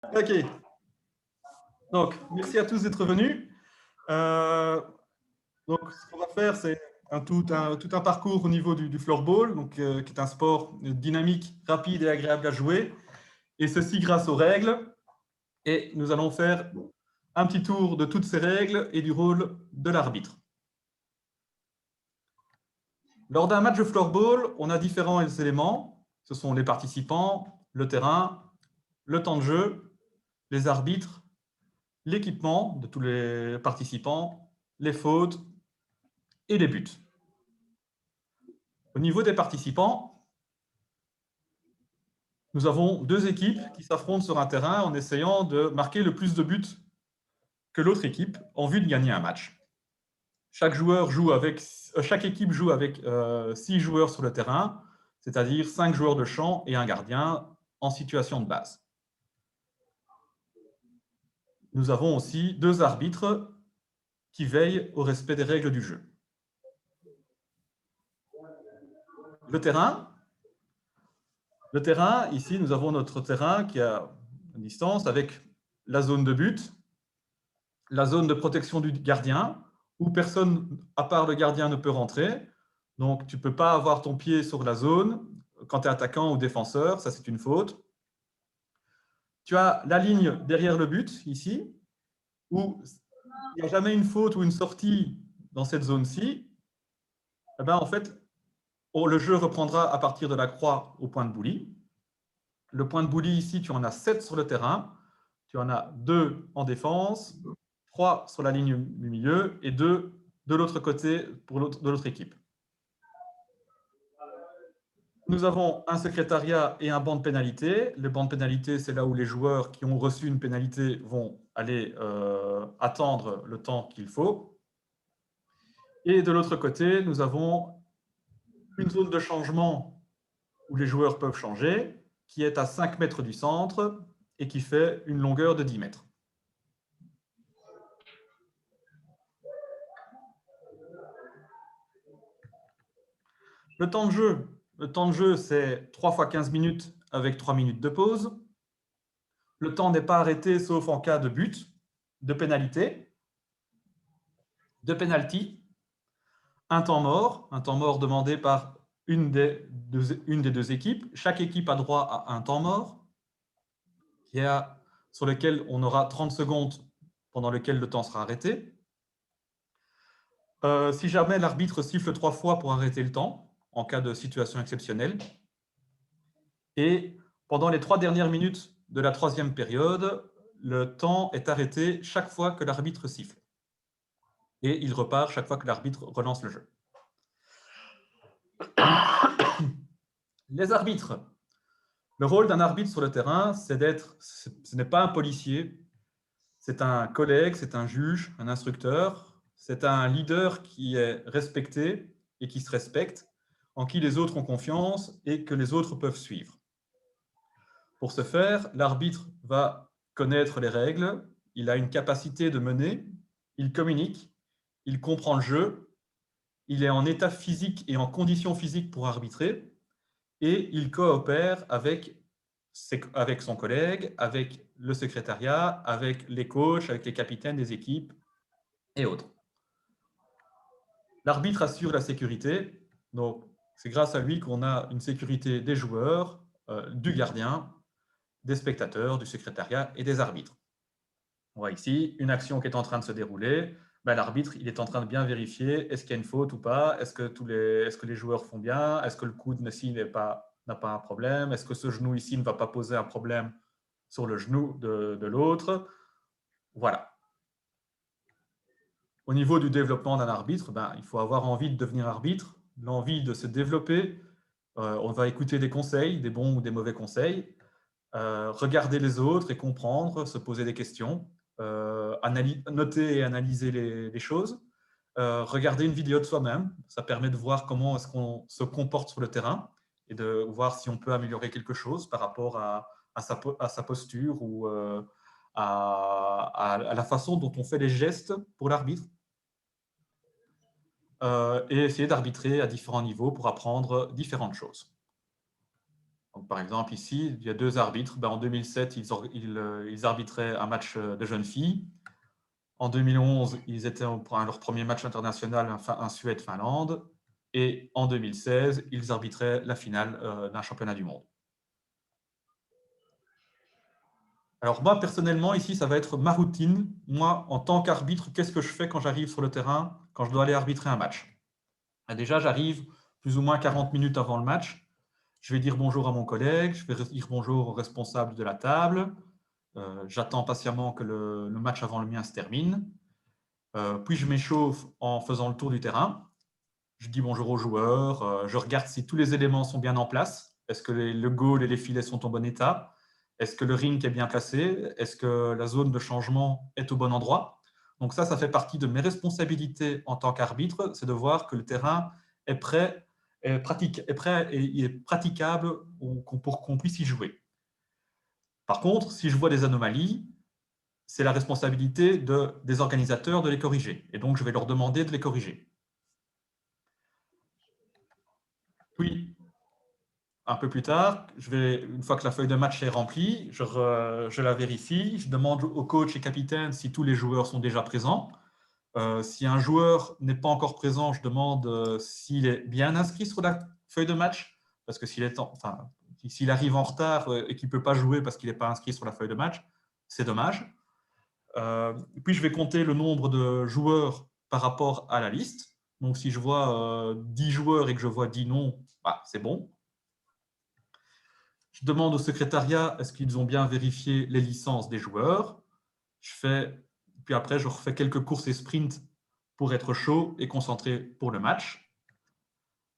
Ok. Donc, merci à tous d'être venus. Donc, ce qu'on va faire, c'est tout un parcours au niveau du floorball, donc, qui est un sport dynamique, rapide et agréable à jouer, et ceci grâce aux règles. Et nous allons faire un petit tour de toutes ces règles et du rôle de l'arbitre. Lors d'un match de floorball, on a différents éléments. Ce sont les participants, le terrain, le temps de jeu, les arbitres, l'équipement de tous les participants, les fautes et les buts. Au niveau des participants, nous avons deux équipes qui s'affrontent sur un terrain en essayant de marquer le plus de buts que l'autre équipe en vue de gagner un match. Chaque équipe joue avec 6 joueurs sur le terrain, c'est-à-dire 5 joueurs de champ et un gardien en situation de base. Nous avons aussi 2 arbitres qui veillent au respect des règles du jeu. Le terrain, ici, nous avons notre terrain qui a une distance avec la zone de but, la zone de protection du gardien, où personne, à part le gardien, ne peut rentrer. Donc, tu ne peux pas avoir ton pied sur la zone quand tu es attaquant ou défenseur, ça c'est une faute. Tu as la ligne derrière le but, ici, où il n'y a jamais une faute ou une sortie dans cette zone-ci. Eh ben, en fait, le jeu reprendra à partir de la croix au point de boulie. Le point de boulie, ici, tu en as 7 sur le terrain. Tu en as 2 en défense, 3 sur la ligne du milieu et 2 de l'autre côté de l'autre équipe. Nous avons un secrétariat et un banc de pénalité. Le banc de pénalité, c'est là où les joueurs qui ont reçu une pénalité vont aller attendre le temps qu'il faut. Et de l'autre côté, nous avons une zone de changement où les joueurs peuvent changer, qui est à 5 mètres du centre et qui fait une longueur de 10 mètres. Le temps de jeu, c'est 3 fois 15 minutes avec 3 minutes de pause. Le temps n'est pas arrêté sauf en cas de but, de pénalité, de penalty, un temps mort demandé par une des deux équipes. Chaque équipe a droit à un temps mort sur lequel on aura 30 secondes pendant lequel le temps sera arrêté. Si jamais l'arbitre siffle 3 fois pour arrêter le temps, en cas de situation exceptionnelle. Et pendant les 3 dernières minutes de la 3e période, le temps est arrêté chaque fois que l'arbitre siffle. Et il repart chaque fois que l'arbitre relance le jeu. Les arbitres. Le rôle d'un arbitre sur le terrain, ce n'est pas un policier, c'est un collègue, c'est un juge, un instructeur, c'est un leader qui est respecté et qui se respecte, en qui les autres ont confiance et que les autres peuvent suivre. Pour ce faire, l'arbitre va connaître les règles, il a une capacité de mener, il communique, il comprend le jeu, il est en état physique et en condition physique pour arbitrer, et il coopère avec son collègue, avec le secrétariat, avec les coachs, avec les capitaines des équipes et autres. L'arbitre assure la sécurité, donc c'est grâce à lui qu'on a une sécurité des joueurs, du gardien, des spectateurs, du secrétariat et des arbitres. On voit ici une action qui est en train de se dérouler. Ben, l'arbitre, il est en train de bien vérifier est-ce qu'il y a une faute ou pas, est-ce que les joueurs font bien, est-ce que le coude ici n'a pas un problème, est-ce que ce genou ici ne va pas poser un problème sur le genou de l'autre. Voilà. Au niveau du développement d'un arbitre, ben, il faut avoir envie de devenir arbitre, l'envie de se développer. On va écouter des conseils, des bons ou des mauvais conseils, regarder les autres et comprendre, se poser des questions, noter et analyser les choses, regarder une vidéo de soi-même, ça permet de voir comment est-ce qu'on se comporte sur le terrain et de voir si on peut améliorer quelque chose par rapport à sa posture ou à la façon dont on fait les gestes pour l'arbitre. Et essayer d'arbitrer à différents niveaux pour apprendre différentes choses. Donc, par exemple, ici, il y a 2 arbitres. En 2007, ils arbitraient un match de jeunes filles. En 2011, ils étaient pour leur premier match international, un Suède-Finlande. Et en 2016, ils arbitraient la finale d'un championnat du monde. Alors moi, personnellement, ici, ça va être ma routine. Moi, en tant qu'arbitre, qu'est-ce que je fais quand j'arrive sur le terrain, quand je dois aller arbitrer un match? Déjà, j'arrive plus ou moins 40 minutes avant le match. Je vais dire bonjour à mon collègue, je vais dire bonjour au responsable de la table. J'attends patiemment que le match avant le mien se termine. Puis je m'échauffe en faisant le tour du terrain. Je dis bonjour aux joueurs. Je regarde si tous les éléments sont bien en place. Est-ce que le goal et les filets sont en bon état? Est-ce que le ring est bien placé? Est-ce que la zone de changement est au bon endroit? Donc ça fait partie de mes responsabilités en tant qu'arbitre, c'est de voir que le terrain est prêt, est prêt et il est praticable pour qu'on puisse y jouer. Par contre, si je vois des anomalies, c'est la responsabilité des organisateurs de les corriger. Et donc, je vais leur demander de les corriger. Puis, un peu plus tard, une fois que la feuille de match est remplie, je la vérifie. Je demande au coach et capitaine si tous les joueurs sont déjà présents. Si un joueur n'est pas encore présent, je demande s'il est bien inscrit sur la feuille de match. Parce que s'il arrive en retard et qu'il ne peut pas jouer parce qu'il n'est pas inscrit sur la feuille de match, c'est dommage. Puis je vais compter le nombre de joueurs par rapport à la liste. Donc si je vois 10 joueurs et que je vois 10 noms, c'est bon. Je demande au secrétariat est-ce qu'ils ont bien vérifié les licences des joueurs. Puis après, je refais quelques courses et sprints pour être chaud et concentré pour le match.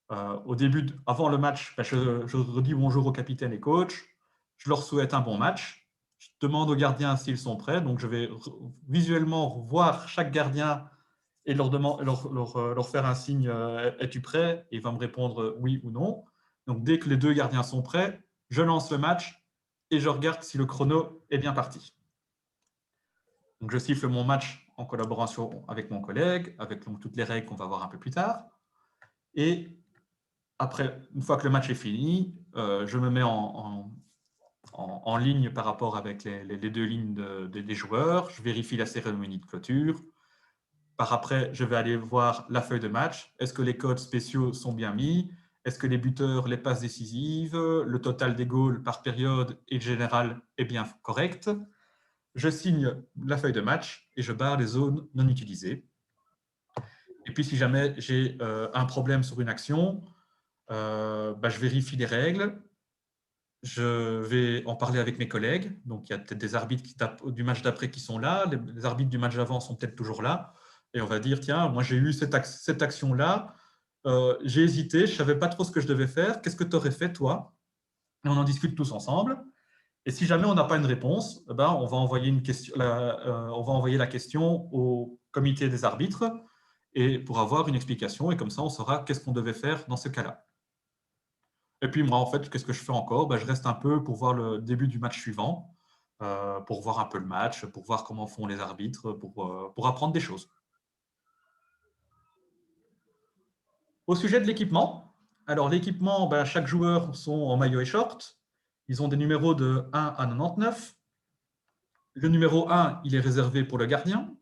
Avant le match, je redis bonjour au capitaine et coach. Je leur souhaite un bon match. Je demande aux gardiens s'ils sont prêts. Donc, je vais visuellement voir chaque gardien et leur faire un signe es-tu prêt? Et il va me répondre oui ou non. Donc, dès que les 2 gardiens sont prêts, je lance le match et je regarde si le chrono est bien parti. Donc, je siffle mon match en collaboration avec mon collègue, avec toutes les règles qu'on va voir un peu plus tard. Et après, une fois que le match est fini, je me mets en ligne par rapport avec les 2 lignes des joueurs. Je vérifie la cérémonie de clôture. Par après, je vais aller voir la feuille de match. Est-ce que les codes spéciaux sont bien mis? Est-ce que les buteurs, les passes décisives, le total des goals par période et général est bien correct? Je signe la feuille de match et je barre les zones non utilisées. Et puis, si jamais j'ai un problème sur une action, je vérifie les règles. Je vais en parler avec mes collègues. Donc, il y a peut-être des arbitres du match d'après qui sont là. Les arbitres du match d'avant sont peut-être toujours là. Et on va dire, tiens, moi, j'ai eu cette action-là. J'ai hésité, je ne savais pas trop ce que je devais faire. Qu'est-ce que tu aurais fait, toi? Et on en discute tous ensemble. Et si jamais on n'a pas une réponse, on va envoyer on va envoyer la question au comité des arbitres et pour avoir une explication. Et comme ça, on saura qu'est-ce qu'on devait faire dans ce cas-là. Et puis moi, en fait, qu'est-ce que je fais encore? Je reste un peu pour voir le début du match suivant, pour voir un peu le match, pour voir comment font les arbitres, pour apprendre des choses. Au sujet de l'équipement, alors l'équipement, chaque joueur sont en maillot et short. Ils ont des numéros de 1 à 99. Le numéro 1, il est réservé pour le gardien.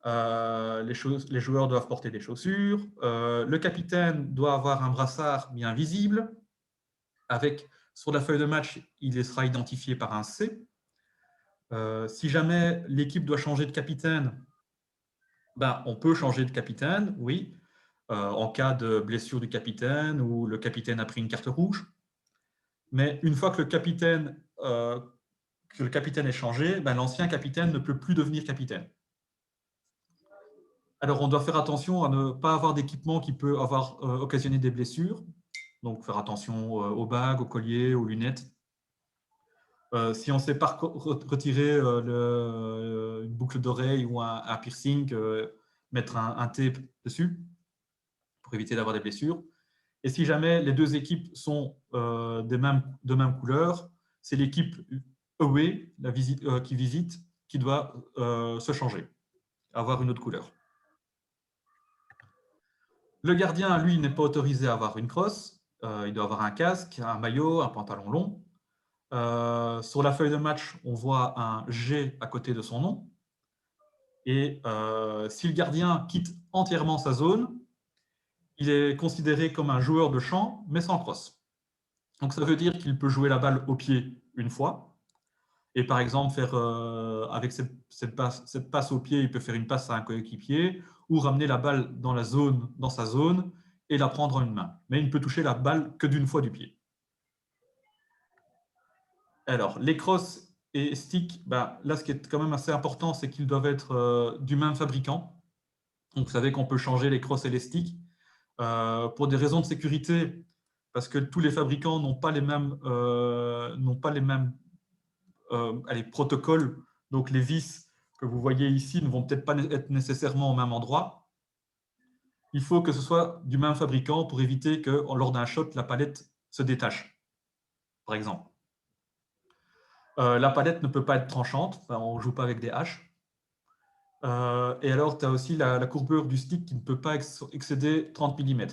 Les joueurs doivent porter des chaussures. Le capitaine doit avoir un brassard bien visible. Sur la feuille de match, il sera identifié par un C. Si jamais l'équipe doit changer de capitaine, on peut changer de capitaine, oui, en cas de blessure du capitaine ou le capitaine a pris une carte rouge. Mais une fois que le capitaine est changé, l'ancien capitaine ne peut plus devenir capitaine. Alors, on doit faire attention à ne pas avoir d'équipement qui peut avoir occasionné des blessures. Donc, faire attention aux bagues, aux colliers, aux lunettes. Si on ne sait pas retirer une boucle d'oreille ou un piercing, mettre un tape dessus pour éviter d'avoir des blessures. Et si jamais les 2 équipes sont de même couleur, c'est l'équipe away qui visite qui doit se changer, avoir une autre couleur. Le gardien, lui, n'est pas autorisé à avoir une crosse. il doit avoir un casque, un maillot, un pantalon long. Sur la feuille de match, on voit un G à côté de son nom. Et si le gardien quitte entièrement sa zone, il est considéré comme un joueur de champ, mais sans crosse. Donc ça veut dire qu'il peut jouer la balle au pied une fois, et par exemple faire avec cette passe au pied, il peut faire une passe à un coéquipier, ou ramener la balle dans sa zone, et la prendre en une main. Mais il ne peut toucher la balle que d'une fois du pied. Alors, les crosses et sticks, là, ce qui est quand même assez important, c'est qu'ils doivent être du même fabricant. Donc, vous savez qu'on peut changer les crosses et les sticks. Pour des raisons de sécurité, parce que tous les fabricants n'ont pas les mêmes, protocoles. Donc, les vis que vous voyez ici ne vont peut-être pas être nécessairement au même endroit. Il faut que ce soit du même fabricant pour éviter que, lors d'un shot, la palette se détache, par exemple. La palette ne peut pas être tranchante, on ne joue pas avec des haches. Et alors, tu as aussi la courbure du stick qui ne peut pas excéder 30 mm.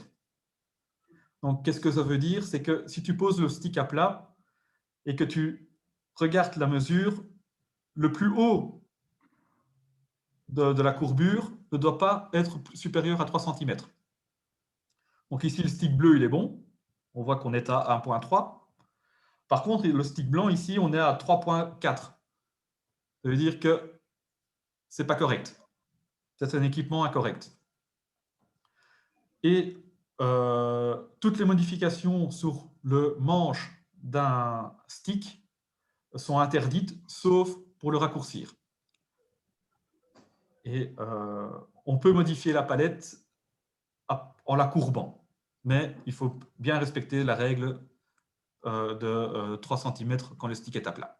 Donc, qu'est-ce que ça veut dire? C'est que si tu poses le stick à plat et que tu regardes la mesure, le plus haut de la courbure ne doit pas être supérieur à 3 cm. Donc ici, le stick bleu, il est bon. On voit qu'on est à 1,3. Par contre, le stick blanc, ici, on est à 3,4. Ça veut dire que ce n'est pas correct. C'est un équipement incorrect. Et toutes les modifications sur le manche d'un stick sont interdites, sauf pour le raccourcir. Et on peut modifier la palette en la courbant, mais il faut bien respecter la règle de 3 cm quand le stick est à plat.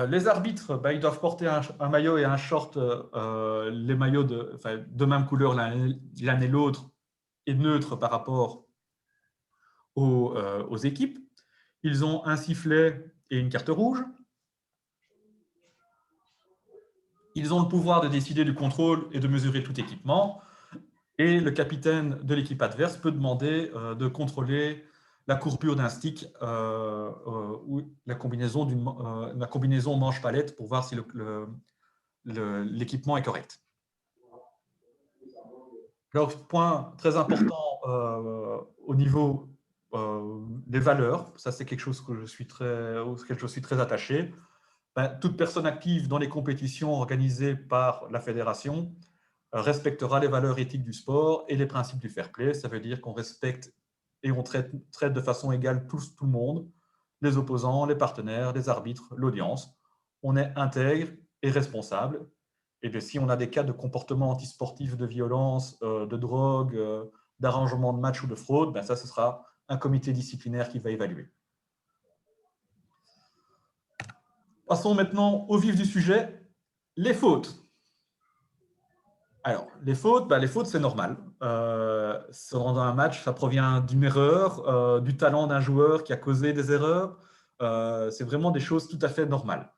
Les arbitres, ils doivent porter un maillot et un short, les maillots de même couleur l'un et l'autre, et neutre par rapport aux équipes. Ils ont un sifflet et une carte rouge. Ils ont le pouvoir de décider du contrôle et de mesurer tout équipement. Et le capitaine de l'équipe adverse peut demander de contrôler la courbure d'un stick ou la combinaison manche-palette pour voir si l'équipement est correct. Alors, point très important au niveau des valeurs, ça c'est quelque chose auquel je suis très attaché. Toute personne active dans les compétitions organisées par la fédération respectera les valeurs éthiques du sport et les principes du fair play. Ça veut dire qu'on respecte et on traite de façon égale tout le monde, les opposants, les partenaires, les arbitres, l'audience. On est intègre et responsable. Et si on a des cas de comportement antisportif, de violence, de drogue, d'arrangement de match ou de fraude, ça, ce sera un comité disciplinaire qui va évaluer. Passons maintenant au vif du sujet, les fautes. Alors, les fautes, c'est normal. Dans un match, ça provient d'une erreur, du talent d'un joueur qui a causé des erreurs. C'est vraiment des choses tout à fait normales.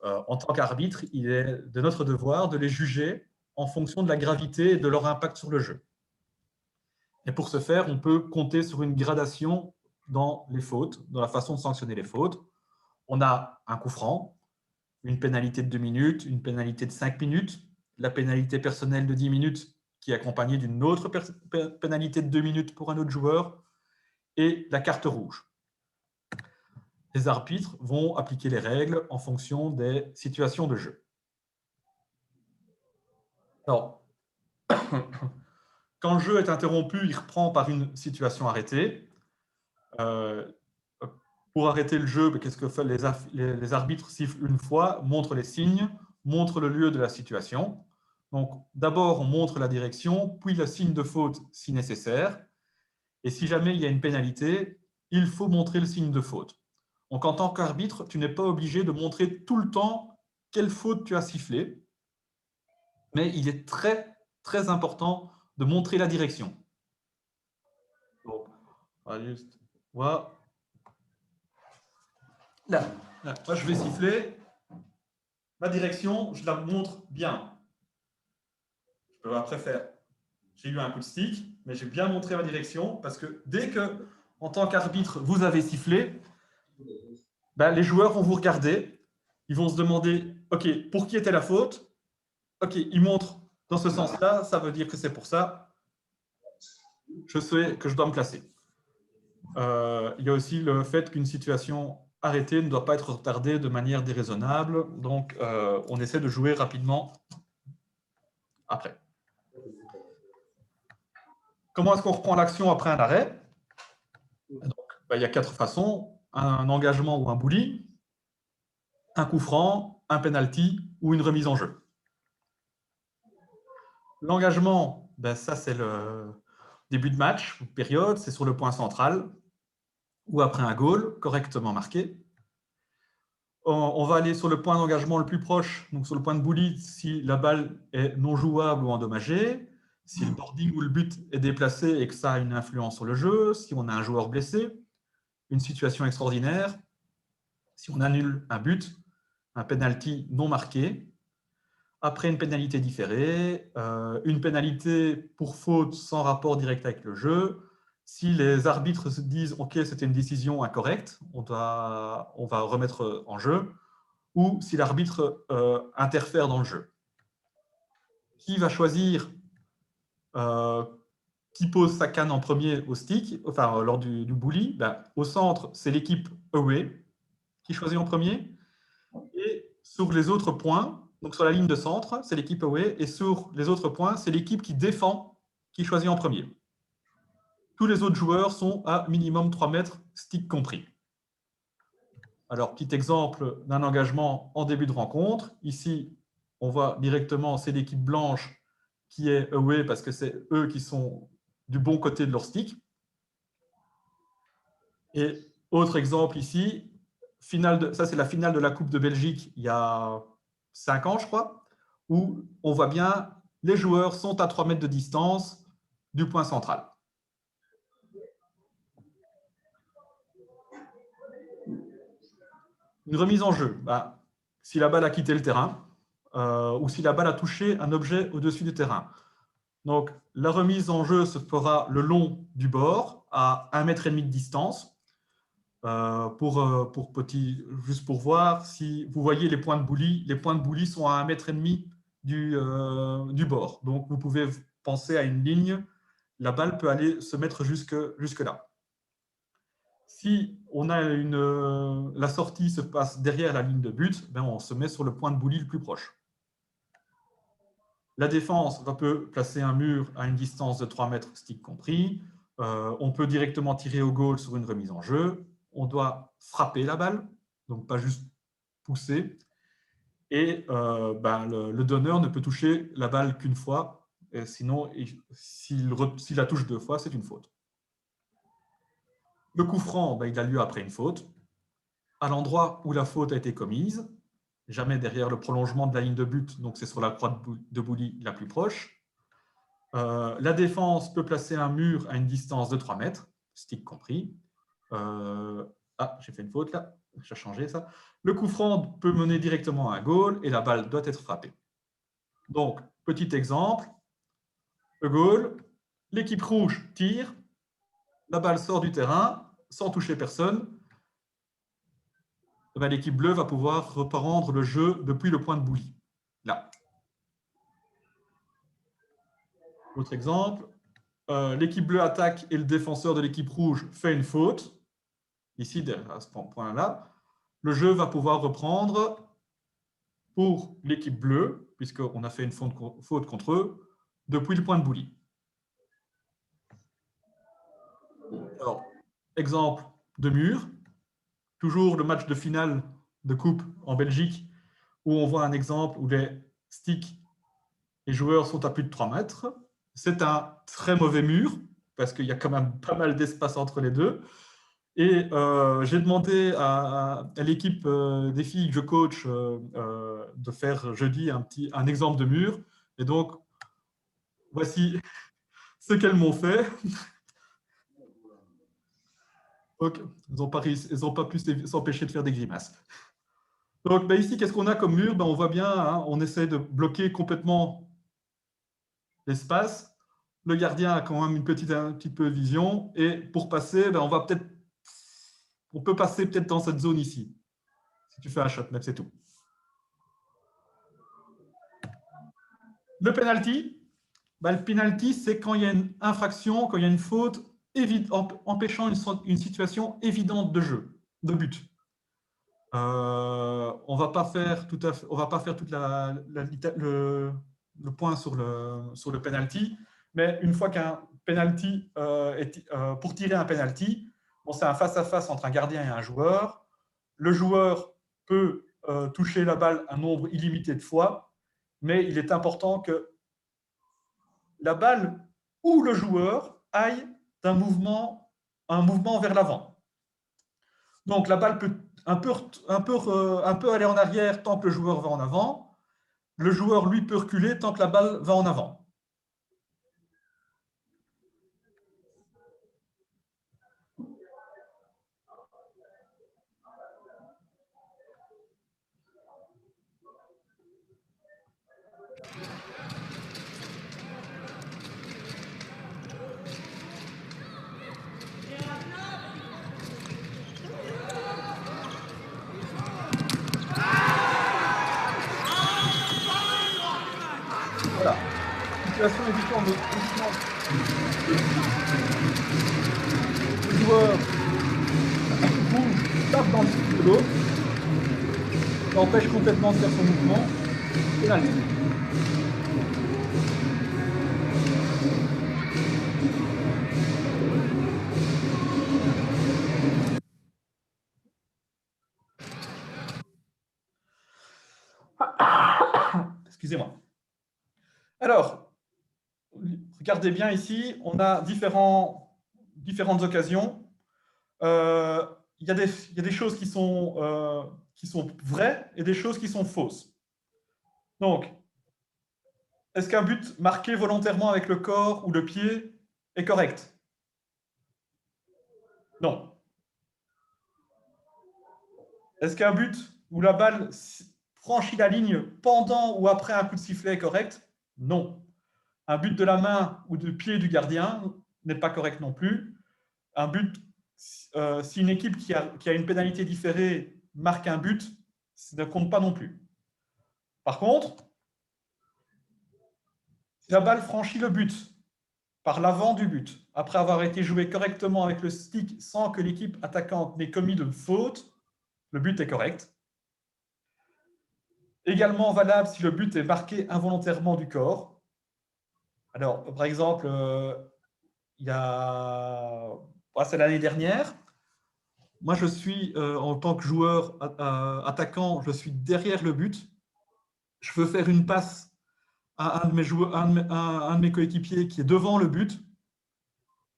En tant qu'arbitre, il est de notre devoir de les juger en fonction de la gravité et de leur impact sur le jeu. Et pour ce faire, on peut compter sur une gradation dans les fautes, dans la façon de sanctionner les fautes. On a un coup franc, une pénalité de 2 minutes, une pénalité de 5 minutes, la pénalité personnelle de 10 minutes qui est accompagnée d'une autre pénalité de 2 minutes pour un autre joueur et la carte rouge. Les arbitres vont appliquer les règles en fonction des situations de jeu. Alors, quand le jeu est interrompu, il reprend par une situation arrêtée. Pour arrêter le jeu, qu'est-ce que font les arbitres? Sifflent une fois, montrent les signes, montrent le lieu de la situation. Donc, d'abord, on montre la direction, puis le signe de faute si nécessaire. Et si jamais il y a une pénalité, il faut montrer le signe de faute. Donc, en tant qu'arbitre, tu n'es pas obligé de montrer tout le temps quelle faute tu as sifflé, mais il est très, très important de montrer la direction. Donc, on va juste voir. Là, moi je vais siffler. Ma direction, je la montre bien. Je peux après faire. j'ai eu un coup de stick, mais j'ai bien montré ma direction parce que dès que, en tant qu'arbitre, vous avez sifflé, ben, les joueurs vont vous regarder, ils vont se demander, OK, pour qui était la faute? OK, ils montrent dans ce sens-là, ça veut dire que c'est pour ça, je sais que je dois me placer. Il y a aussi le fait qu'une situation arrêtée ne doit pas être retardée de manière déraisonnable, donc on essaie de jouer rapidement après. Comment est-ce qu'on reprend l'action après un arrêt? Donc, il y a 4 façons, un engagement ou un bully, un coup franc, un penalty ou une remise en jeu. L'engagement, ça c'est le début de match, ou période, c'est sur le point central, ou après un goal correctement marqué. On va aller sur le point d'engagement le plus proche, donc sur le point de bully, si la balle est non jouable ou endommagée, si le boarding ou le but est déplacé et que ça a une influence sur le jeu, si on a un joueur blessé, une situation extraordinaire, si on annule un but, un penalty non marqué, après une pénalité différée, une pénalité pour faute sans rapport direct avec le jeu. Si les arbitres se disent « Ok, c'était une décision incorrecte, on va remettre en jeu », ou si l'arbitre interfère dans le jeu. Qui va choisir qui pose sa canne en premier au stick, enfin lors du bully? Au centre, c'est l'équipe away qui choisit en premier. Et sur les autres points, donc sur la ligne de centre, c'est l'équipe away, et sur les autres points, c'est l'équipe qui défend qui choisit en premier. Tous les autres joueurs sont à minimum 3 mètres, stick compris. Alors, petit exemple d'un engagement en début de rencontre. Ici, on voit directement, c'est l'équipe blanche qui est away parce que c'est eux qui sont du bon côté de leur stick. Et autre exemple ici, ça c'est la finale de la Coupe de Belgique il y a 5 ans, je crois, où on voit bien les joueurs sont à 3 mètres de distance du point central. Une remise en jeu, si la balle a quitté le terrain ou si la balle a touché un objet au-dessus du terrain. Donc, la remise en jeu se fera le long du bord à 1,5 mètre de distance. Juste pour voir, si vous voyez les points de bully sont à 1,5 mètre du bord. Donc, vous pouvez penser à une ligne, la balle peut aller se mettre jusque là. Si la sortie se passe derrière la ligne de but, on se met sur le point de bully le plus proche. La défense peut placer un mur à une distance de 3 mètres, stick compris. On peut directement tirer au goal sur une remise en jeu. On doit frapper la balle, donc pas juste pousser. Et le donneur ne peut toucher la balle qu'une fois. Et sinon, s'il la touche 2 fois, c'est une faute. Le coup franc, il a lieu après une faute. À l'endroit où la faute a été commise, jamais derrière le prolongement de la ligne de but, donc c'est sur la croix de bully la plus proche. La défense peut placer un mur à une distance de 3 mètres, stick compris. J'ai fait une faute là, j'ai changé ça. Le coup franc peut mener directement à un goal et la balle doit être frappée. Donc, petit exemple, le goal, l'équipe rouge tire, la balle sort du terrain sans toucher personne. L'équipe bleue va pouvoir reprendre le jeu depuis le point de bully. Là. Autre exemple, l'équipe bleue attaque et le défenseur de l'équipe rouge fait une faute. Ici, à ce point-là, le jeu va pouvoir reprendre pour l'équipe bleue, puisqu'on a fait une faute contre eux, depuis le point de bully. Alors, exemple de mur, toujours le match de finale de coupe en Belgique, où on voit un exemple où les sticks et joueurs sont à plus de 3 mètres. C'est un très mauvais mur, parce qu'il y a quand même pas mal d'espace entre les deux. Et j'ai demandé à l'équipe des filles que je coach de faire jeudi un exemple de mur. Et donc, voici ce qu'elles m'ont fait. Donc, elles n'ont pas pu s'empêcher de faire des grimaces. Donc, ici, qu'est-ce qu'on a comme mur? On voit bien, on essaie de bloquer complètement l'espace. le gardien a quand même un petit peu de vision. Et pour passer, ben, on peut passer peut-être dans cette zone ici. Si tu fais un shot, mais c'est tout. Le penalty, ben, le penalty, c'est quand il y a une infraction, quand il y a une faute empêchant une situation évidente de jeu, de but. On va pas faire tout à fait, on va pas faire toute le point sur le penalty, mais une fois qu'un penalty pour tirer un penalty, bon, c'est un face-à-face entre un gardien et un joueur. Le joueur peut toucher la balle un nombre illimité de fois, mais il est important que la balle ou le joueur aille un mouvement vers l'avant. Donc la balle peut un peu aller en arrière tant que le joueur va en avant. Le joueur, lui, peut reculer tant que la balle va en avant. Voilà. Situation évidente de le joueur bouge, tape dans le sens de l'autre, l'empêche complètement de faire son mouvement. Pénalty. Excusez-moi. Alors, regardez bien ici, on a différentes occasions. Il y a des choses qui sont vraies et des choses qui sont fausses. Donc, est-ce qu'un but marqué volontairement avec le corps ou le pied est correct? Non. Est-ce qu'un but où la balle franchit la ligne pendant ou après un coup de sifflet est correct? Non. Un but de la main ou du pied du gardien n'est pas correct non plus. Un but, si une équipe qui a une pénalité différée marque un but, ça ne compte pas non plus. Par contre, si la balle franchit le but par l'avant du but, après avoir été joué correctement avec le stick sans que l'équipe attaquante n'ait commis de faute, le but est correct. Également valable si le but est marqué involontairement du corps. Alors, par exemple, c'est l'année dernière. Moi, je suis, en tant que joueur attaquant, je suis derrière le but. Je veux faire une passe à un de mes coéquipiers qui est devant le but.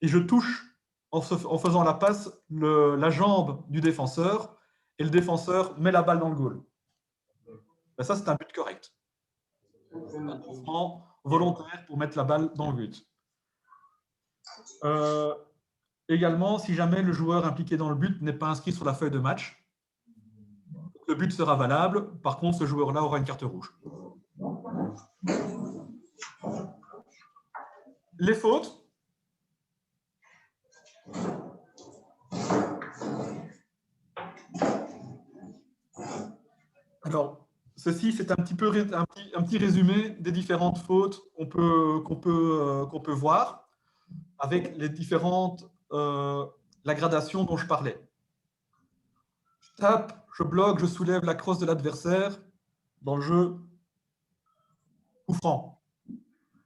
Et je touche, en faisant la passe, la jambe du défenseur. Et le défenseur met la balle dans le goal. Ben, ça, c'est un but correct. Un mouvement volontaire pour mettre la balle dans le but. Également, si jamais le joueur impliqué dans le but n'est pas inscrit sur la feuille de match, le but sera valable. Par contre, ce joueur-là aura une carte rouge. Les fautes. Alors, ceci, c'est un petit résumé des différentes fautes qu'on peut voir avec les différentes la gradation dont je parlais. Je tape, je bloque, je soulève la crosse de l'adversaire. Dans le jeu, coup franc.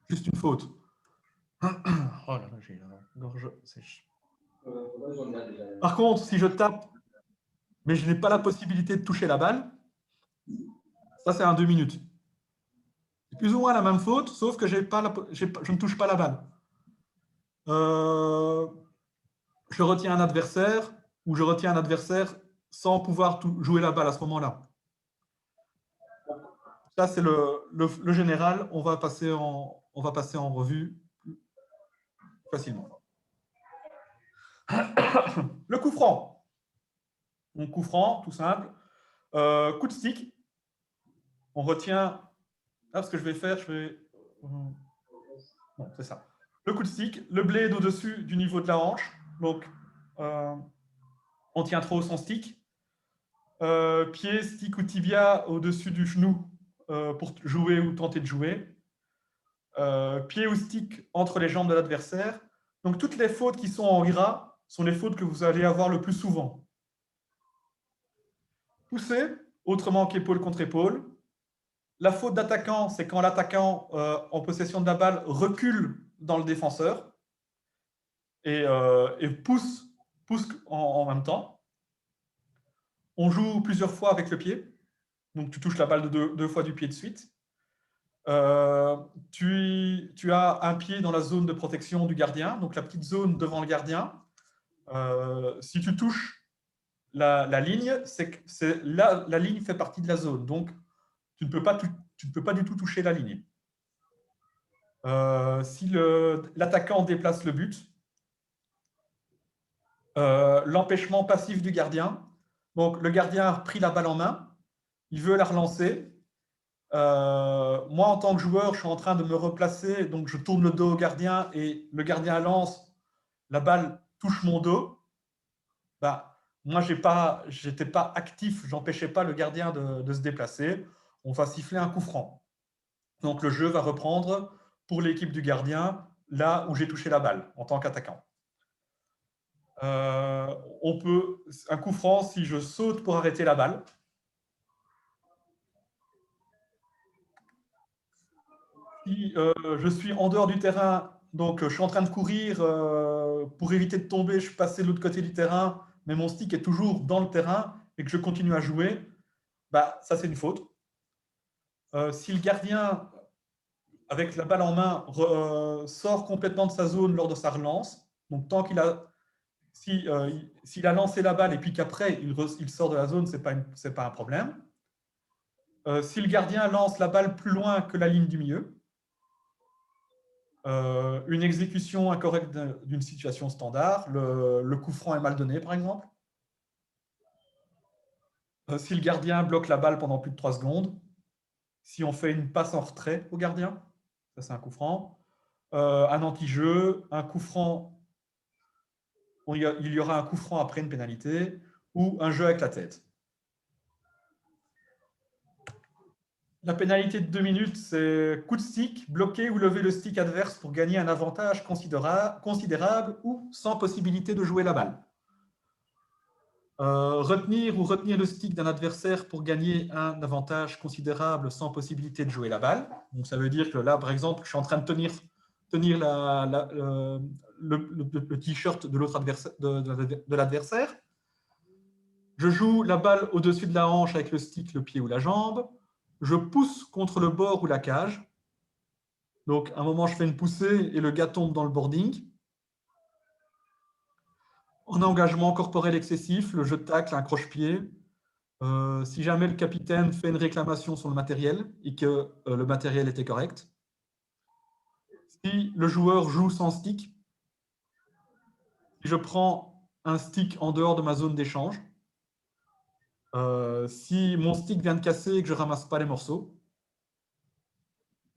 Juste une faute. Oh là là, j'ai la gorge sèche. Par contre, si je tape, mais je n'ai pas la possibilité de toucher la balle, ça, c'est un 2 minutes. C'est plus ou moins la même faute, sauf que je ne touche pas la balle. Je retiens un adversaire ou je retiens un adversaire sans pouvoir jouer la balle à ce moment-là. Ça, c'est le général. On va passer en revue facilement. Le coup franc. Donc, coup franc, tout simple. Coup de stick. On retient. Là, ce que je vais faire, non, c'est ça. Le coup de stick, le blade au-dessus du niveau de la hanche. Donc, on tient trop son stick. Pied, stick ou tibia au-dessus du genou pour jouer ou tenter de jouer. Pied ou stick entre les jambes de l'adversaire. Donc, toutes les fautes qui sont en gras sont les fautes que vous allez avoir le plus souvent. Pousser, autrement qu'épaule contre épaule. La faute d'attaquant, c'est quand l'attaquant en possession de la balle recule dans le défenseur et pousse en même temps. On joue plusieurs fois avec le pied. Donc, tu touches la balle deux fois du pied de suite. Tu as un pied dans la zone de protection du gardien, donc la petite zone devant le gardien. Si tu touches la ligne, la ligne fait partie de la zone. Donc, tu ne peux pas du tout toucher la ligne. Si l'attaquant déplace le but, l'empêchement passif du gardien. Donc, le gardien a pris la balle en main, il veut la relancer. Moi, en tant que joueur, je suis en train de me replacer, donc je tourne le dos au gardien et le gardien lance, la balle touche mon dos. Bah, moi, j'étais pas actif, j'empêchais pas le gardien de se déplacer. On va siffler un coup franc. Donc, le jeu va reprendre pour l'équipe du gardien là où j'ai touché la balle en tant qu'attaquant. Un coup franc si je saute pour arrêter la balle. Si je suis en dehors du terrain, donc je suis en train de courir pour éviter de tomber, je suis passé de l'autre côté du terrain, mais mon stick est toujours dans le terrain et que je continue à jouer, bah, ça c'est une faute. Si le gardien, avec la balle en main, sort complètement de sa zone lors de sa relance, donc tant qu'il a s'il a lancé la balle et puis qu'après il sort de la zone, ce n'est pas un problème. Si le gardien lance la balle plus loin que la ligne du milieu, une exécution incorrecte d'une situation standard, le coup franc est mal donné par exemple. Si le gardien bloque la balle pendant plus de 3 secondes, si on fait une passe en retrait au gardien, ça c'est un coup franc. Un anti-jeu, un coup franc, il y aura un coup franc après une pénalité, ou un jeu avec la tête. La pénalité de 2 minutes, c'est coup de stick, bloquer ou lever le stick adverse pour gagner un avantage considérable ou sans possibilité de jouer la balle. Retenir le stick d'un adversaire pour gagner un avantage considérable sans possibilité de jouer la balle. Donc, ça veut dire que là, par exemple, je suis en train de tenir le t-shirt de l'autre adversaire, de l'adversaire. Je joue la balle au-dessus de la hanche avec le stick, le pied ou la jambe. Je pousse contre le bord ou la cage. Donc, à un moment, je fais une poussée et le gars tombe dans le boarding. En engagement corporel excessif, le jeu de tacle, un croche-pied. Si jamais le capitaine fait une réclamation sur le matériel et que le matériel était correct. Si le joueur joue sans stick, si je prends un stick en dehors de ma zone d'échange, si mon stick vient de casser et que je ne ramasse pas les morceaux,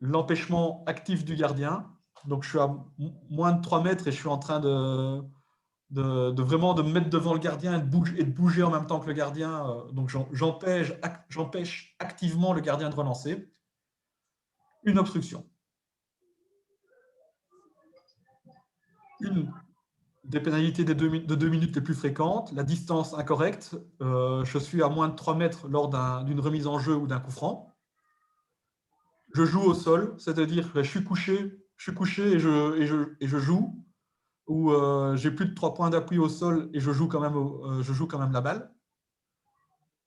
l'empêchement actif du gardien, donc je suis à moins de 3 mètres et je suis en train vraiment de me mettre devant le gardien et de bouger en même temps que le gardien. Donc j'empêche activement le gardien de relancer. Une obstruction. Une des pénalités de 2 minutes les plus fréquentes, la distance incorrecte. Je suis à moins de 3 mètres lors d'une remise en jeu ou d'un coup franc. Je joue au sol, c'est-à-dire que je suis couché et je joue, ou j'ai plus de 3 points d'appui au sol et je joue quand même la balle.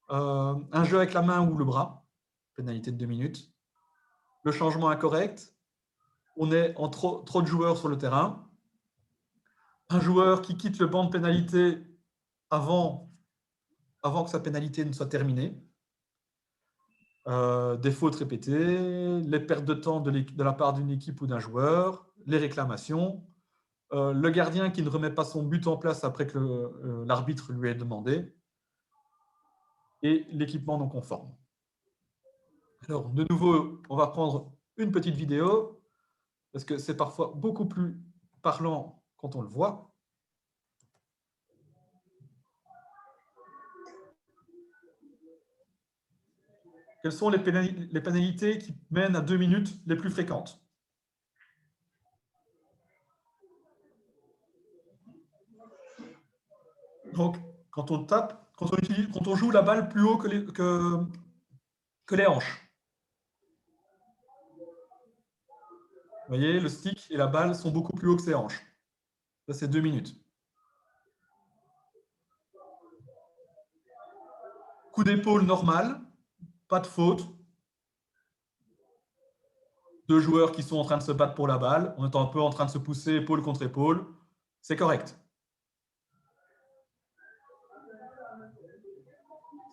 Un jeu avec la main ou le bras, pénalité de 2 minutes. Le changement incorrect, on est en trop de joueurs sur le terrain. Un joueur qui quitte le banc de pénalité avant que sa pénalité ne soit terminée. Des fautes répétées, les pertes de temps de la part d'une équipe ou d'un joueur, les réclamations, le gardien qui ne remet pas son but en place après que l'arbitre lui ait demandé, et l'équipement non conforme. Alors, de nouveau, on va prendre une petite vidéo, parce que c'est parfois beaucoup plus parlant quand on le voit. Quelles sont les pénalités qui mènent à 2 minutes les plus fréquentes? Donc, quand on tape, quand on joue la balle plus haut que les hanches. Vous voyez, le stick et la balle sont beaucoup plus hauts que ses hanches. Ça, c'est 2 minutes. Coup d'épaule normal, pas de faute. Deux joueurs qui sont en train de se battre pour la balle, on est un peu en train de se pousser épaule contre épaule. C'est correct.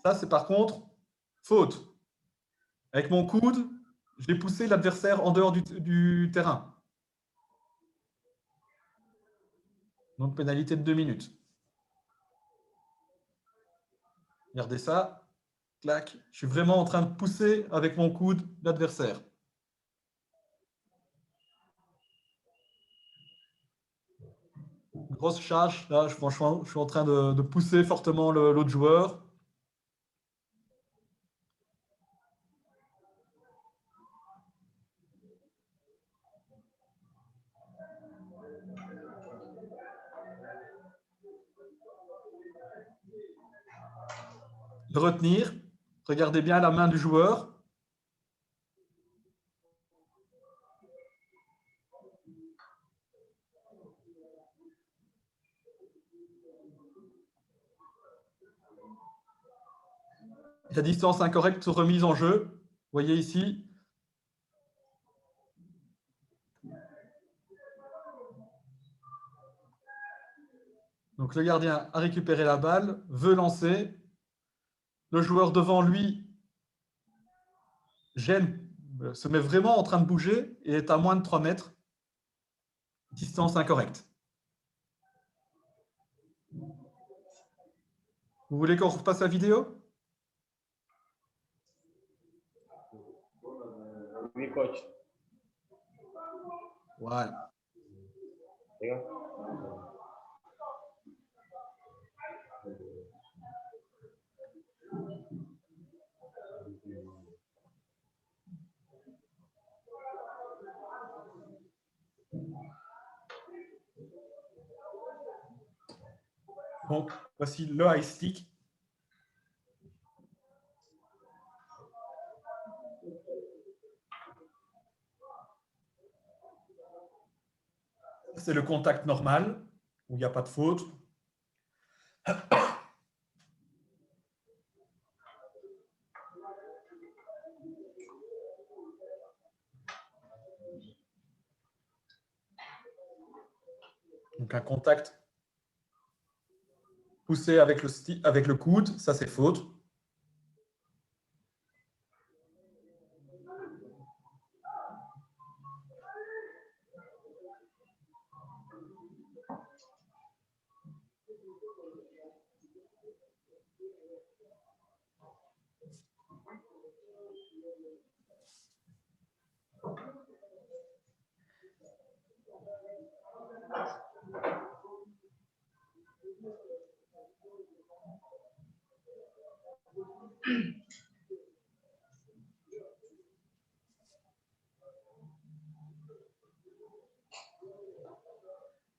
Ça, c'est par contre faute. Avec mon coude, j'ai poussé l'adversaire en dehors du terrain. Donc, pénalité de 2 minutes. Regardez ça. Clac. Je suis vraiment en train de pousser avec mon coude l'adversaire. Grosse charge. Là, franchement, je suis en train de pousser fortement l'autre joueur. De retenir. Regardez bien la main du joueur. La distance incorrecte remise en jeu. Vous voyez ici. Donc le gardien a récupéré la balle, veut lancer. Le joueur devant lui gêne, se met vraiment en train de bouger et est à moins de 3 mètres. Distance incorrecte. Vous voulez qu'on repasse la vidéo? Oui, coach. Voilà. Donc, voici le high stick. C'est le contact normal, où il n'y a pas de faute. Donc un contact poussé avec le coude, ça c'est faute.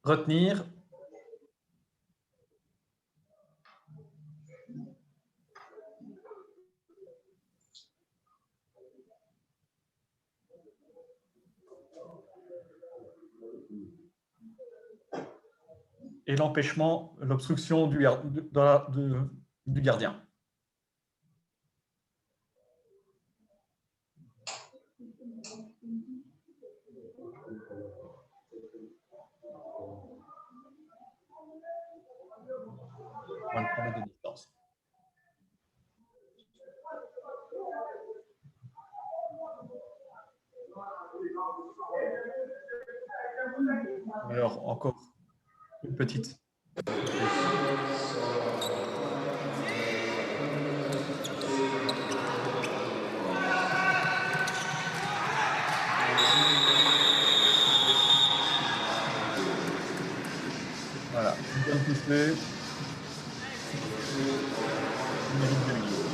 Retenir. Et l'empêchement, l'obstruction du gardien. Moins de 3 mètres de distance. Alors, encore une petite. siffler. Numérique de milieu.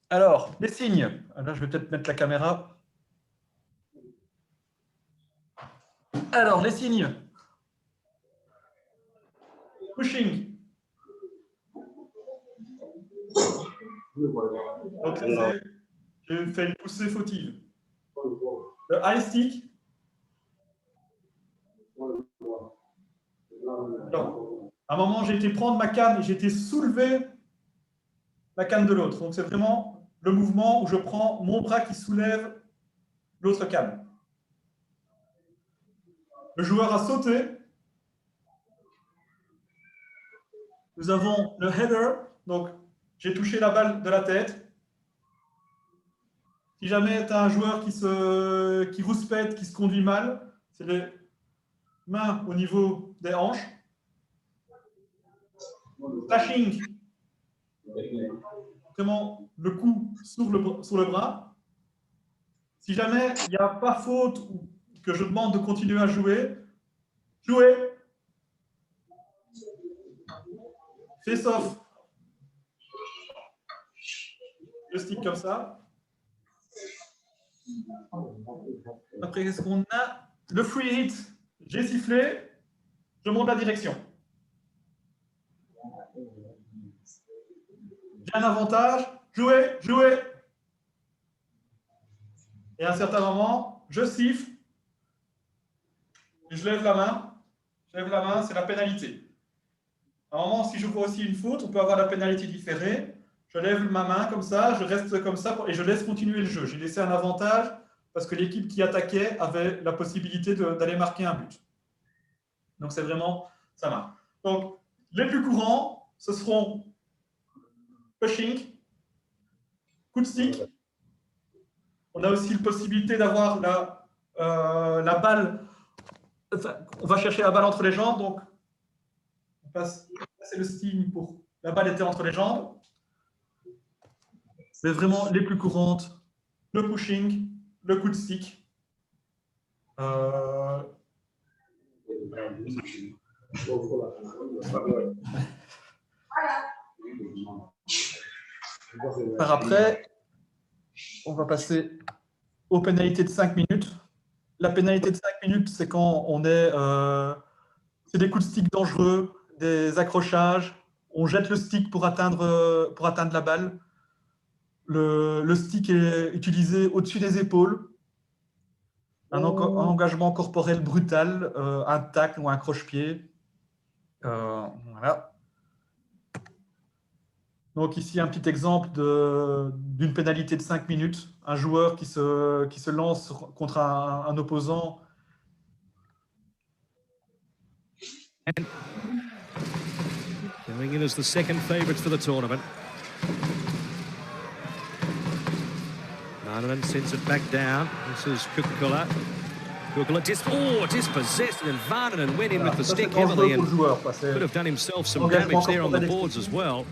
Alors, les signes. Là, je vais peut-être mettre la caméra. Alors, les signes. Pushing. Donc, je fais une poussée fautive. Le high stick. Alors, à un moment, j'ai été prendre ma canne et j'ai été soulever la canne de l'autre. Donc, c'est vraiment le mouvement où je prends mon bras qui soulève l'autre canne. Le joueur a sauté. Nous avons le header. Donc, j'ai touché la balle de la tête. Si jamais tu as un joueur qui rouspète, qui se conduit mal, c'est les mains au niveau des hanches. Slashing. Vraiment le coup sur le bras. Si jamais il n'y a pas faute ou que je demande de continuer à jouer, jouer. Face off. Le stick comme ça. Après, qu'est-ce qu'on a? Le free hit. J'ai sifflé. Je monte la direction. J'ai un avantage. Jouer, jouer. Et à un certain moment, je siffle. Et je lève la main. Je lève la main, c'est la pénalité. À un moment, si je vois aussi une faute, on peut avoir la pénalité différée. Je lève ma main comme ça, je reste comme ça et je laisse continuer le jeu. J'ai laissé un avantage parce que l'équipe qui attaquait avait la possibilité d'aller marquer un but. Donc, c'est vraiment sa main. Donc, les plus courants, ce seront pushing, coup de stick. On a aussi la possibilité d'avoir la balle. Enfin, on va chercher la balle entre les jambes. Donc, on passe. C'est le signe pour la balle était entre les jambes. Mais vraiment les plus courantes, le pushing, le coup de stick. Par après, on va passer aux pénalités de 5 minutes. La pénalité de 5 minutes, c'est quand on est... c'est des coups de stick dangereux, des accrochages. On jette le stick pour atteindre la balle. Le stick est utilisé au-dessus des épaules. Un engagement corporel brutal, un tacle ou un croche-pied. Voilà. Donc ici, un petit exemple d'une pénalité de 5 minutes. Un joueur qui se lance contre un opposant. Going in as the second favourites for the tournament. Varnanen sends it back down. This is Kukula. Kukula dispossessed, and Varnanen went in with the stick heavily and could have done himself some damage there on the boards as well.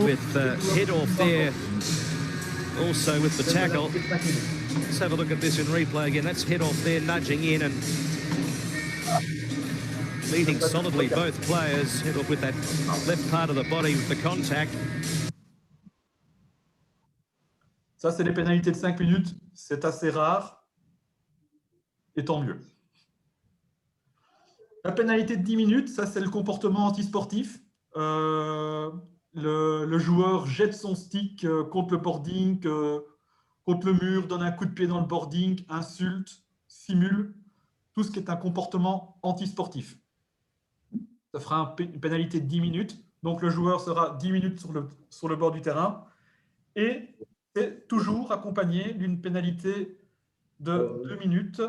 With head off there, also with the tackle. Let's have a look at this in replay again. That's head off there, nudging in and meeting solidly both players. Head off with that left part of the body with the contact. Ça, c'est les pénalités de 5 minutes. C'est assez rare. Et tant mieux. La pénalité de 10 minutes, ça, c'est le comportement antisportif. Le joueur jette son stick contre le boarding, contre le mur, donne un coup de pied dans le boarding, insulte, simule. Tout ce qui est un comportement antisportif. Ça fera une pénalité de 10 minutes. Donc, le joueur sera 10 minutes sur le bord du terrain. Et c'est toujours accompagné d'une pénalité de 2 minutes.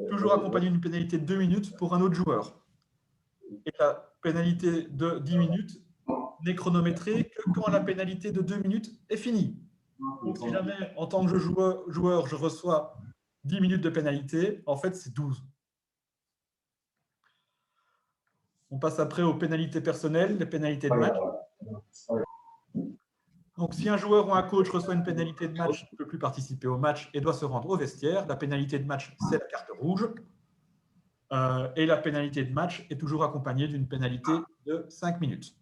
Toujours accompagné d'une pénalité de 2 minutes pour un autre joueur. Et la pénalité de 10 minutes n'est chronométrée que quand la pénalité de 2 minutes est finie. Donc, si jamais, en tant que joueur, je reçois 10 minutes de pénalité, en fait, c'est 12. On passe après aux pénalités personnelles, les pénalités de match. Donc, si un joueur ou un coach reçoit une pénalité de match, il ne peut plus participer au match et doit se rendre au vestiaire. La pénalité de match, c'est la carte rouge. Et la pénalité de match est toujours accompagnée d'une pénalité de 5 minutes.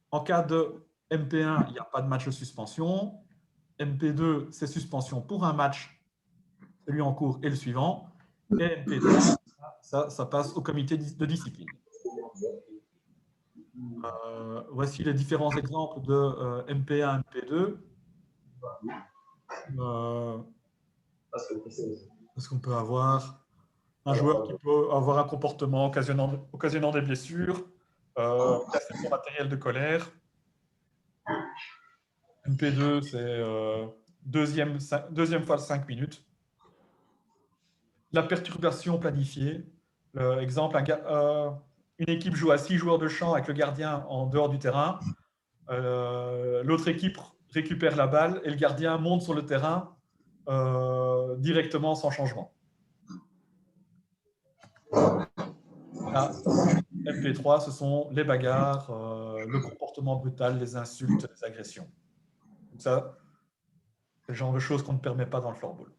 En cas de MP1, il n'y a pas de match de suspension. MP2, c'est suspension pour un match, celui en cours et le suivant. Et MP3, ça passe au comité de discipline. Voici les différents exemples de MP1, MP2. Parce qu'on peut avoir un joueur qui peut avoir un comportement occasionnant des blessures, casser son matériel de colère. MP2, c'est deuxième fois de 5 minutes. La perturbation planifiée. Exemple, une équipe joue à 6 joueurs de champ avec le gardien en dehors du terrain. L'autre équipe récupère la balle et le gardien monte sur le terrain directement sans changement. Là, MP3, ce sont les bagarres, le comportement brutal, les insultes, les agressions. Donc ça, c'est le genre de choses qu'on ne permet pas dans le floorball.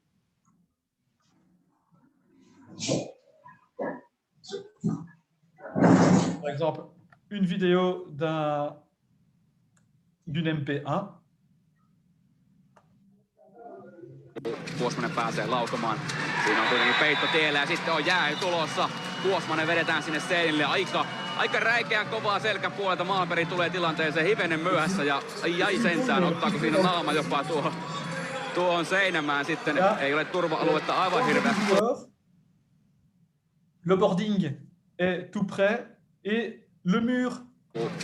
Par exemple, une vidéo d'une MP1. Kuosmanen pääsee laukomaan. Siinä on kuitenkin peitto tiellä ja sitten on jää tulossa. Kuosmanen vedetään sinne seinille. Aika räikeän kovaa selkäpuolelta. Maaperi tulee tilanteeseen hivenen myöhässä ja ai sentään. Ottaako siinä naama jopa tuohon seinämään sitten. Ei ole turva-aluetta aivan hirveästi. Le boarding est tout près et le mur.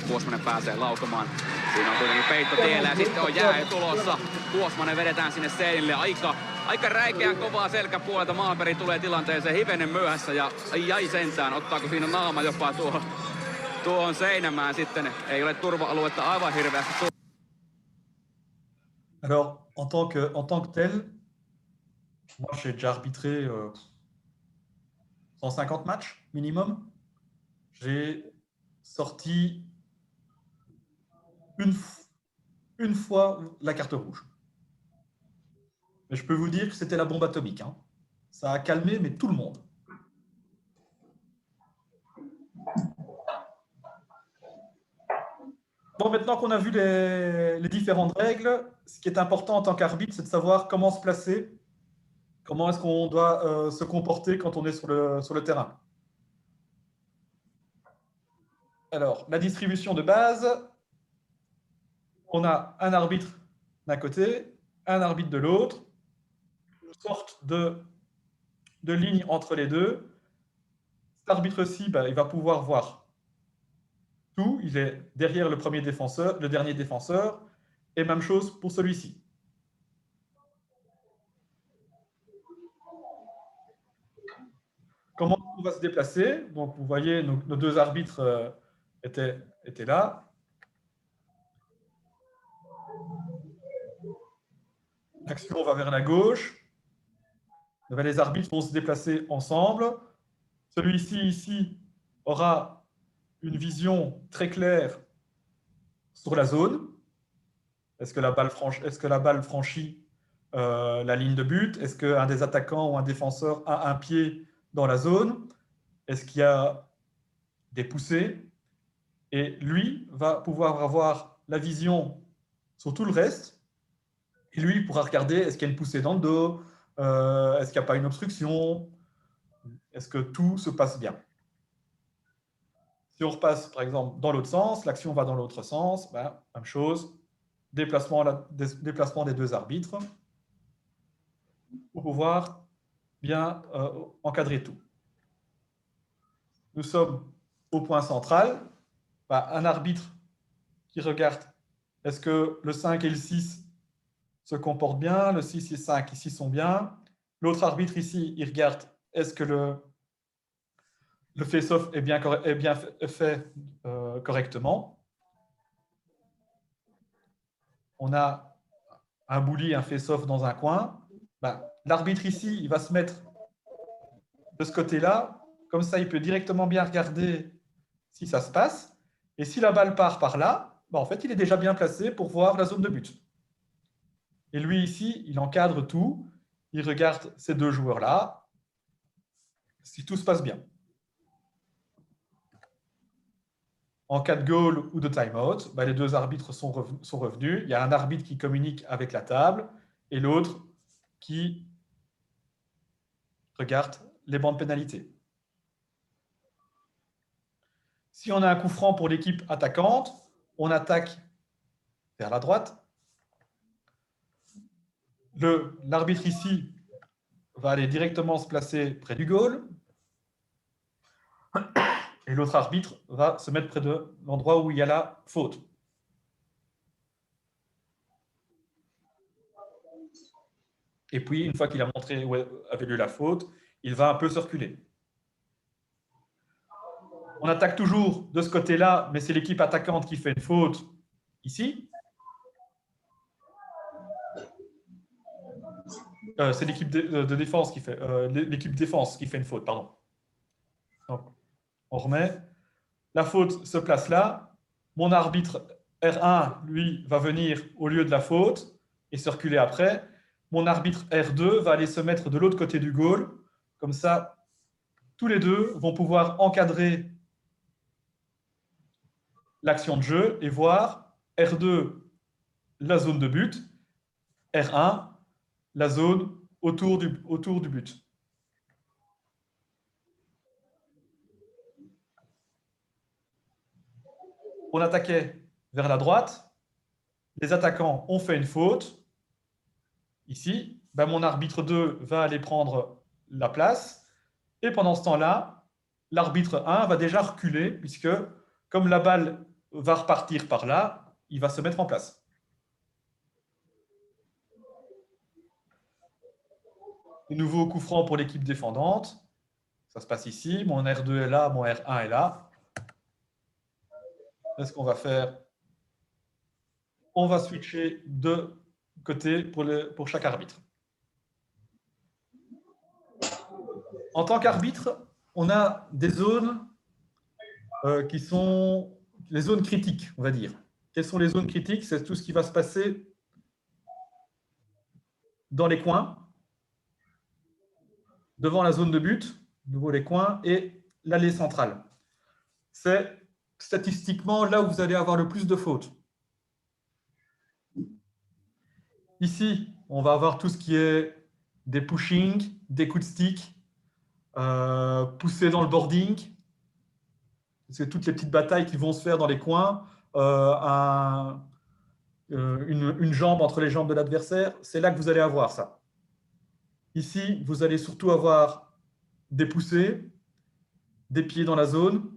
Kuosmanen pääsee laukomaan. Siinä on kuitenkin peitto tiellä ja sitten on jää tulossa. Kuosmanen vedetään sinne seinille. Aika räikeän kovaa selkäpuolelta. Maaperi tulee tilanteeseen hivenen myöhässä ja ai sentään. Ottaako siinä naama jopa tuohon seinämään sitten. Ei ole turva-aluetta aivan hirveästi. Alors, en tant que tel, moi j'ai déjà arbitré 150 matchs minimum. J'ai sorti une fois la carte rouge. Mais je peux vous dire que c'était la bombe atomique. Hein. Ça a calmé, mais tout le monde. Bon, maintenant qu'on a vu les différentes règles, ce qui est important en tant qu'arbitre, c'est de savoir comment se placer, comment est-ce qu'on doit se comporter quand on est sur le terrain. Alors, la distribution de base, on a un arbitre d'un côté, un arbitre de l'autre, une sorte de ligne entre les deux. Cet arbitre-ci, il va pouvoir voir tout. Il est derrière le dernier défenseur, et même chose pour celui-ci. Comment on va se déplacer? Donc, vous voyez, nos deux arbitres étaient là. L'action va vers la gauche. Les arbitres vont se déplacer ensemble. Celui-ci, ici, aura une vision très claire sur la zone. Est-ce que la balle franchit la ligne de but? Est-ce qu'un des attaquants ou un défenseur a un pied dans la zone? Est-ce qu'il y a des poussées? Et lui va pouvoir avoir la vision sur tout le reste. Et lui, il pourra regarder, est-ce qu'il y a une poussée dans le dos? Est-ce qu'il n'y a pas une obstruction? Est-ce que tout se passe bien? Si on repasse, par exemple, dans l'autre sens, l'action va dans l'autre sens, même chose, déplacement des deux arbitres pour pouvoir bien encadrer tout. Nous sommes au point central. Un arbitre qui regarde, est-ce que le 5 et le 6 se comportent bien, le 6 et 5 ici sont bien. L'autre arbitre ici, il regarde, est-ce que le face-off est bien fait correctement. On a un bully, un face-off dans un coin. L'arbitre ici, il va se mettre de ce côté-là. Comme ça, il peut directement bien regarder si ça se passe. Et si la balle part par là, bah, en fait, il est déjà bien placé pour voir la zone de but. Et lui, ici, il encadre tout. Il regarde ces deux joueurs-là, si tout se passe bien. En cas de goal ou de time-out, bah, les deux arbitres sont revenus. Il y a un arbitre qui communique avec la table et l'autre qui regarde les bancs de pénalité. Si on a un coup franc pour l'équipe attaquante, on attaque vers la droite. L'arbitre ici va aller directement se placer près du goal. Et l'autre arbitre va se mettre près de l'endroit où il y a la faute. Et puis, une fois qu'il a montré où avait lieu la faute, il va un peu circuler. On attaque toujours de ce côté-là, mais c'est l'équipe attaquante qui fait une faute ici. C'est l'équipe de défense qui fait l'équipe défense qui fait une faute, pardon. Donc, on remet. La faute se place là. Mon arbitre R1, lui, va venir au lieu de la faute et circuler après. Mon arbitre R2 va aller se mettre de l'autre côté du goal. Comme ça, tous les deux vont pouvoir encadrer l'action de jeu et voir R2, la zone de but, R1, la zone autour du but. On attaquait vers la droite. Les attaquants ont fait une faute. Ici, ben mon arbitre 2 va aller prendre la place. Et pendant ce temps-là, l'arbitre 1 va déjà reculer, puisque comme la balle va repartir par là, il va se mettre en place. De nouveau coup franc pour l'équipe défendante. Ça se passe ici. Mon R2 est là, mon R1 est là. Qu'est-ce qu'on va faire? On va switcher de côté pour chaque arbitre. En tant qu'arbitre, on a des zones qui sont les zones critiques, on va dire. Quelles sont les zones critiques? C'est tout ce qui va se passer dans les coins, devant la zone de but, de nouveau les coins, et l'allée centrale. C'est statistiquement là où vous allez avoir le plus de fautes. Ici, on va avoir tout ce qui est des pushing, des coups de stick, pousser dans le boarding. C'est toutes les petites batailles qui vont se faire dans les coins, une jambe entre les jambes de l'adversaire. C'est là que vous allez avoir ça. Ici, vous allez surtout avoir des poussées, des pieds dans la zone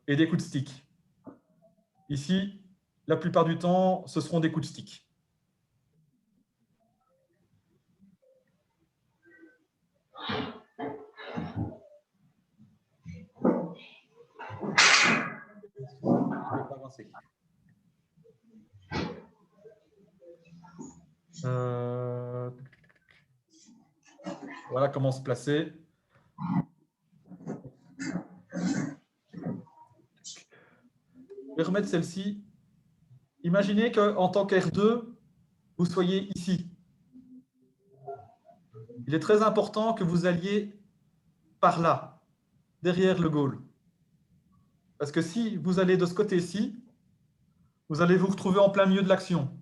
et des coups de stick. Ici, la plupart du temps, ce seront des coups de stick. Voilà comment se placer. Je vais remettre celle-ci. Imaginez qu'en tant qu'R2, vous soyez ici. Il est très important que vous alliez par là, derrière le goal. Parce que si vous allez de ce côté-ci, vous allez vous retrouver en plein milieu de l'action.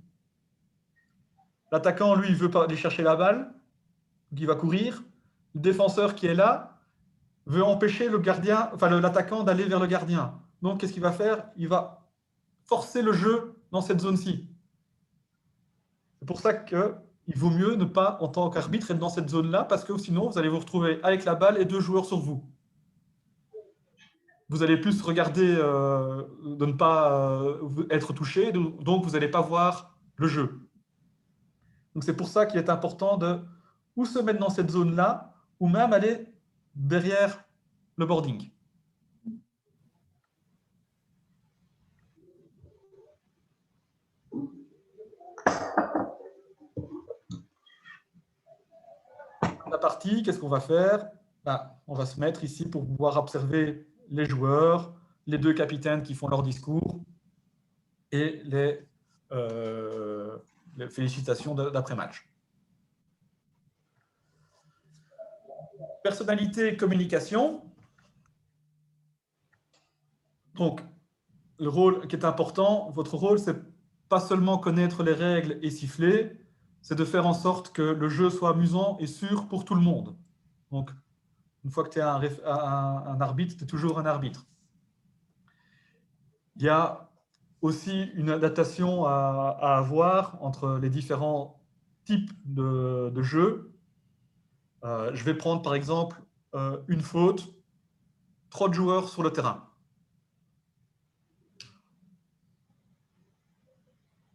L'attaquant, lui, il veut aller chercher la balle, il va courir. Le défenseur qui est là veut empêcher le gardien, enfin l'attaquant d'aller vers le gardien. Donc, qu'est-ce qu'il va faire? Il va forcer le jeu dans cette zone-ci. C'est pour ça qu'il vaut mieux ne pas, en tant qu'arbitre, être dans cette zone-là, parce que sinon, vous allez vous retrouver avec la balle et deux joueurs sur vous. Vous allez plus regarder de ne pas être touché, donc vous n'allez pas voir le jeu. Donc c'est pour ça qu'il est important de ou se mettre dans cette zone-là, ou même aller derrière le boarding. La partie, qu'est-ce qu'on va faire? on va se mettre ici pour pouvoir observer les joueurs, les deux capitaines qui font leur discours et les félicitations d'après-match. Personnalité et communication. Donc, le rôle qui est important, votre rôle, c'est pas seulement connaître les règles et siffler, c'est de faire en sorte que le jeu soit amusant et sûr pour tout le monde. Donc, une fois que tu es un arbitre, tu es toujours un arbitre. Il y a aussi une adaptation à avoir entre les différents types de jeux. Je vais prendre par exemple une faute, trop de joueurs sur le terrain.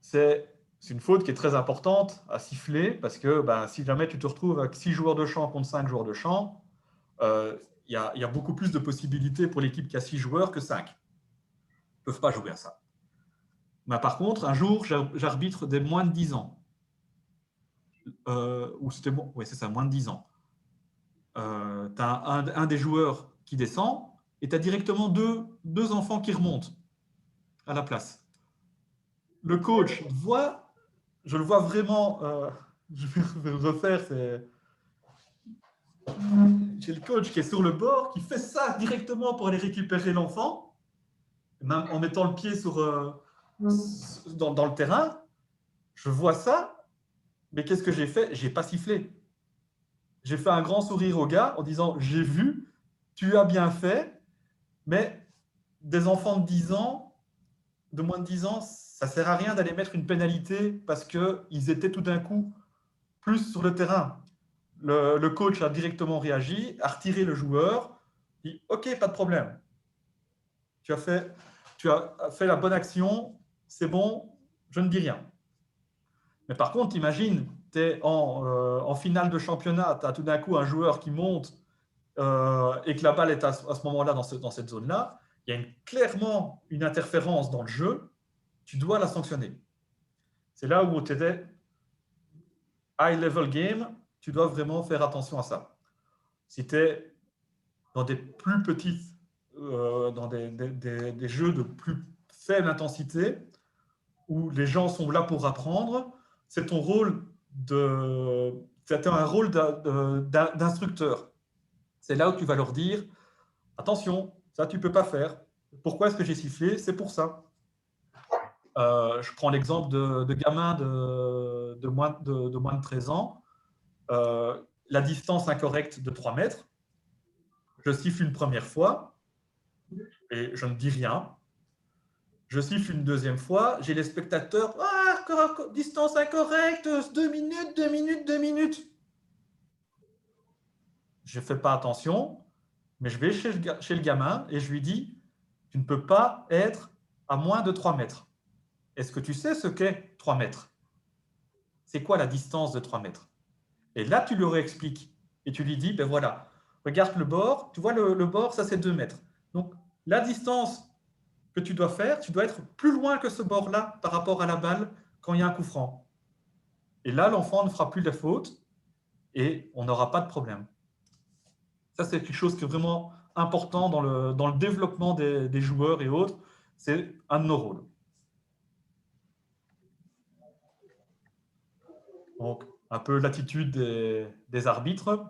C'est une faute qui est très importante à siffler parce que si jamais tu te retrouves avec 6 joueurs de champ contre 5 joueurs de champ, il y a beaucoup plus de possibilités pour l'équipe qui a 6 joueurs que 5. Ils ne peuvent pas jouer à ça. Mais par contre, un jour, j'arbitre des moins de 10 ans. Ou c'était bon, oui, c'est ça, moins de 10 ans. Tu as un des joueurs qui descend et tu as directement deux enfants qui remontent à la place. Le coach voit, je le vois vraiment, je vais le refaire, j'ai le coach qui est sur le bord, qui fait ça directement pour aller récupérer l'enfant, même en mettant le pied dans le terrain. Je vois ça, mais qu'est-ce que j'ai fait? J'ai pas sifflé. J'ai fait un grand sourire au gars en disant « J'ai vu, tu as bien fait, mais des enfants de 10 ans, de moins de 10 ans, ça ne sert à rien d'aller mettre une pénalité parce qu'ils étaient tout d'un coup plus sur le terrain. » Le coach a directement réagi, a retiré le joueur, dit « Ok, pas de problème. Tu as fait la bonne action, c'est bon, je ne dis rien. » Mais par contre, imagine, tu es en finale de championnat, tu as tout d'un coup un joueur qui monte et que la balle est à ce moment-là dans cette zone-là, il y a clairement une interférence dans le jeu, tu dois la sanctionner. C'est là où tu étais high-level game, tu dois vraiment faire attention à ça. Si tu es dans des plus petites, dans des jeux de plus faible intensité, où les gens sont là pour apprendre, c'est ton rôle c'est un rôle d'instructeur. C'est là où tu vas leur dire « Attention, ça tu ne peux pas faire. Pourquoi est-ce que j'ai sifflé? C'est pour ça. » Je prends l'exemple de gamins de moins de 13 ans. La distance incorrecte de 3 mètres. Je siffle une première fois et je ne dis rien. Je siffle une deuxième fois, j'ai les spectateurs, distance incorrecte, 2 minutes, 2 minutes, 2 minutes. Je ne fais pas attention, mais je vais chez le gamin et je lui dis, tu ne peux pas être à moins de 3 mètres. Est-ce que tu sais ce qu'est 3 mètres? C'est quoi la distance de 3 mètres? Et là, tu leur expliques et tu lui dis, ben voilà, regarde le bord, tu vois le bord, ça c'est 2 mètres. Donc, la distance que tu dois faire, tu dois être plus loin que ce bord-là par rapport à la balle quand il y a un coup franc. Et là, l'enfant ne fera plus de faute et on n'aura pas de problème. Ça, c'est quelque chose qui est vraiment important dans le développement des joueurs et autres. C'est un de nos rôles. Donc, un peu l'attitude des arbitres.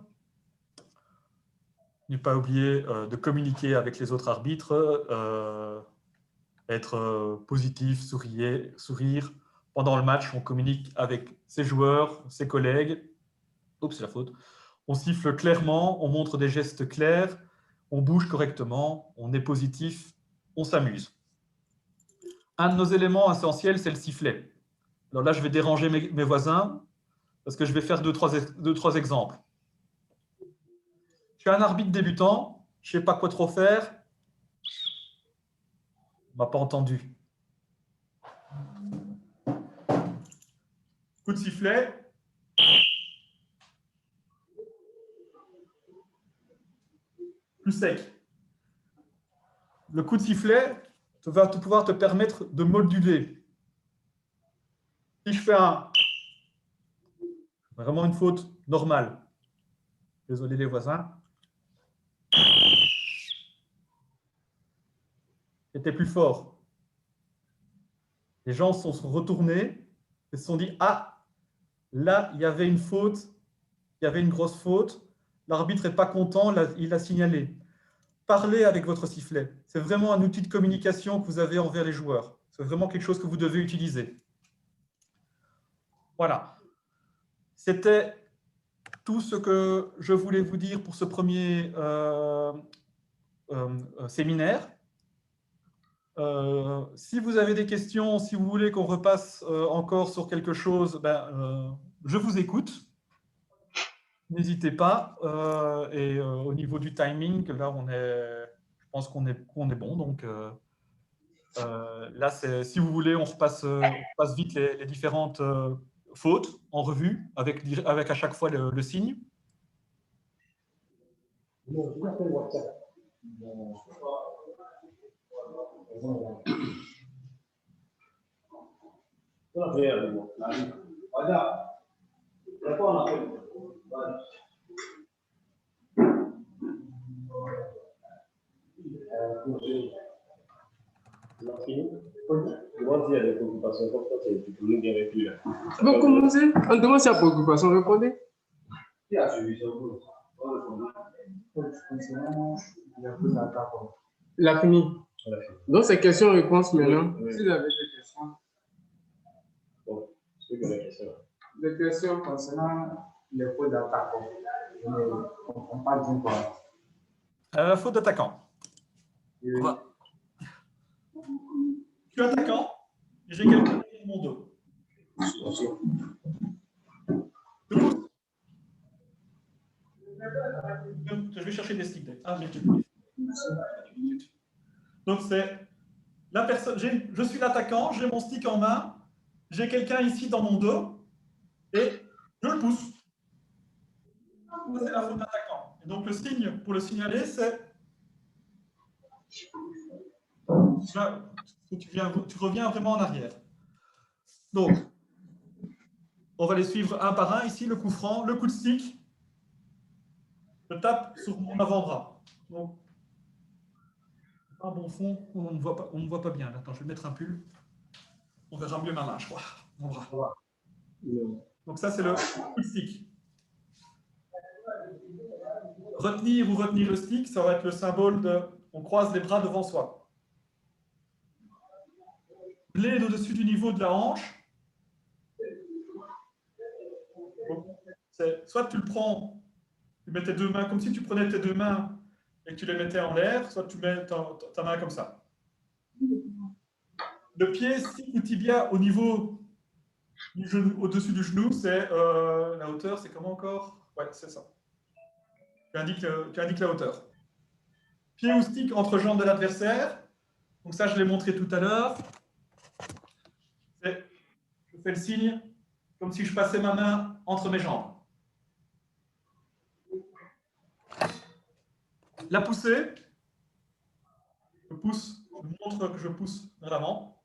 Ne pas oublier de communiquer avec les autres arbitres, être positif, sourire. Pendant le match, on communique avec ses joueurs, ses collègues. Oups, c'est la faute. On siffle clairement, on montre des gestes clairs, on bouge correctement, on est positif, on s'amuse. Un de nos éléments essentiels, c'est le sifflet. Alors là, je vais déranger mes voisins parce que je vais faire deux, trois exemples. Je suis un arbitre débutant, je ne sais pas quoi trop faire. On ne m'a pas entendu. Coup de sifflet. Plus sec. Le coup de sifflet va pouvoir te permettre de moduler. Si je fais vraiment une faute normale, désolé les voisins, était plus fort. Les gens se sont retournés et se sont dit « Ah, là, il y avait une faute, il y avait une grosse faute. L'arbitre n'est pas content, il l'a signalé. » Parlez avec votre sifflet. C'est vraiment un outil de communication que vous avez envers les joueurs. C'est vraiment quelque chose que vous devez utiliser. Voilà. C'était tout ce que je voulais vous dire pour ce premier séminaire. Si vous avez des questions, si vous voulez qu'on repasse encore sur quelque chose, je vous écoute. N'hésitez pas. Au niveau du timing, là, je pense qu'on est bon. Donc, là, si vous voulez, on passe vite les différentes fautes en revue, avec à chaque fois le signe. Bon, commencez. On demande si il y a préoccupation, répondez. Il a fini. Donc, c'est questions-réponses maintenant. Si vous avez des questions. Des questions concernant les fautes d'attaquant. On parle d'une part. La faute d'attaquant. Je suis attaquant et j'ai quelqu'un dans mon dos. Je vais chercher des sticks. Ah, j'ai plus. Donc, c'est la personne. Je suis l'attaquant, j'ai mon stick en main, j'ai quelqu'un ici dans mon dos et je le pousse. C'est la faute d'attaquant. Et donc, le signe pour le signaler, c'est. Tu reviens vraiment en arrière. Donc, on va les suivre un par un. Ici, le coup franc, le coup de stick. Je tape sur mon avant-bras. Donc, un bon fond, on ne voit pas bien. Attends, je vais mettre un pull. On verra mieux ma main, je crois. Mon bras. Donc ça, c'est le coup de stick. Retenir ou retenir le stick, ça va être le symbole de... On croise les bras devant soi. Blade au-dessus du niveau de la hanche. Soit tu le prends, tu mets tes deux mains comme si tu prenais tes deux mains et que tu les mettais en l'air, soit tu mets ta main comme ça. Le pied, stick ou tibia au niveau du genou, au-dessus du genou, c'est la hauteur, c'est comment encore? Ouais, c'est ça. Tu indiques la hauteur. Pied ou stick entre jambes de l'adversaire. Donc ça, je l'ai montré tout à l'heure. Je fais le signe comme si je passais ma main entre mes jambes. La poussée, je montre que je pousse vers l'avant.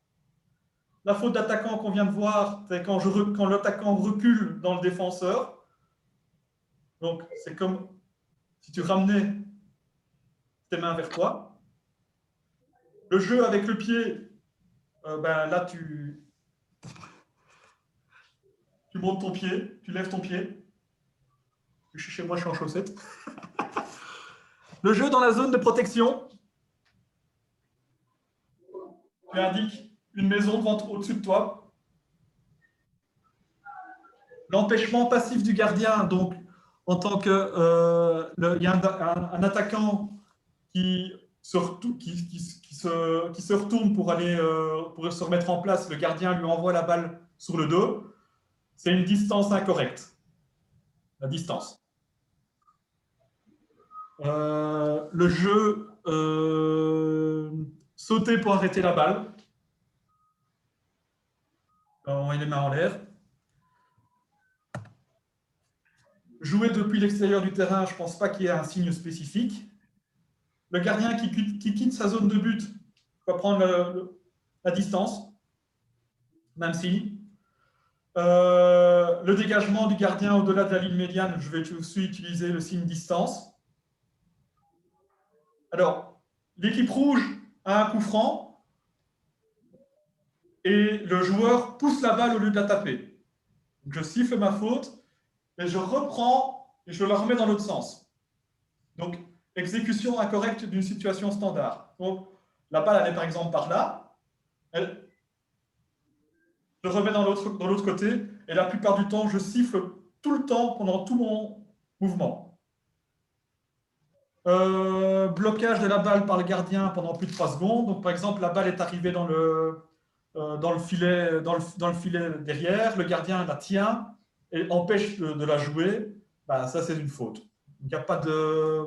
La faute d'attaquant qu'on vient de voir, c'est quand l'attaquant recule dans le défenseur. Donc, c'est comme si tu ramenais tes mains vers toi. Le jeu avec le pied, là, tu montes ton pied, tu lèves ton pied. Chez moi, je suis en chaussettes. Le jeu dans la zone de protection. Tu indiques une maison au-dessus de toi. L'empêchement passif du gardien, donc en tant que il y a un attaquant qui se retourne pour se remettre en place, le gardien lui envoie la balle sur le dos. C'est une distance incorrecte. La distance. Le jeu sauter pour arrêter la balle. On met les mains en l'air. Jouer depuis l'extérieur du terrain, je ne pense pas qu'il y ait un signe spécifique. Le gardien qui quitte sa zone de but va prendre la distance, même signe. Le dégagement du gardien au-delà de la ligne médiane, je vais aussi utiliser le signe distance. Alors, l'équipe rouge a un coup franc et le joueur pousse la balle au lieu de la taper. Donc, je siffle ma faute et je reprends et je la remets dans l'autre sens. Donc, exécution incorrecte d'une situation standard. Donc, la balle, elle est par exemple par là. Je remets dans l'autre côté et la plupart du temps, je siffle tout le temps pendant tout mon mouvement. Blocage de la balle par le gardien pendant plus de 3 secondes. Donc, par exemple, la balle est arrivée dans le filet, dans le filet derrière. Le gardien la tient et empêche de la jouer. Ben, ça, c'est une faute. Il n'y a pas de...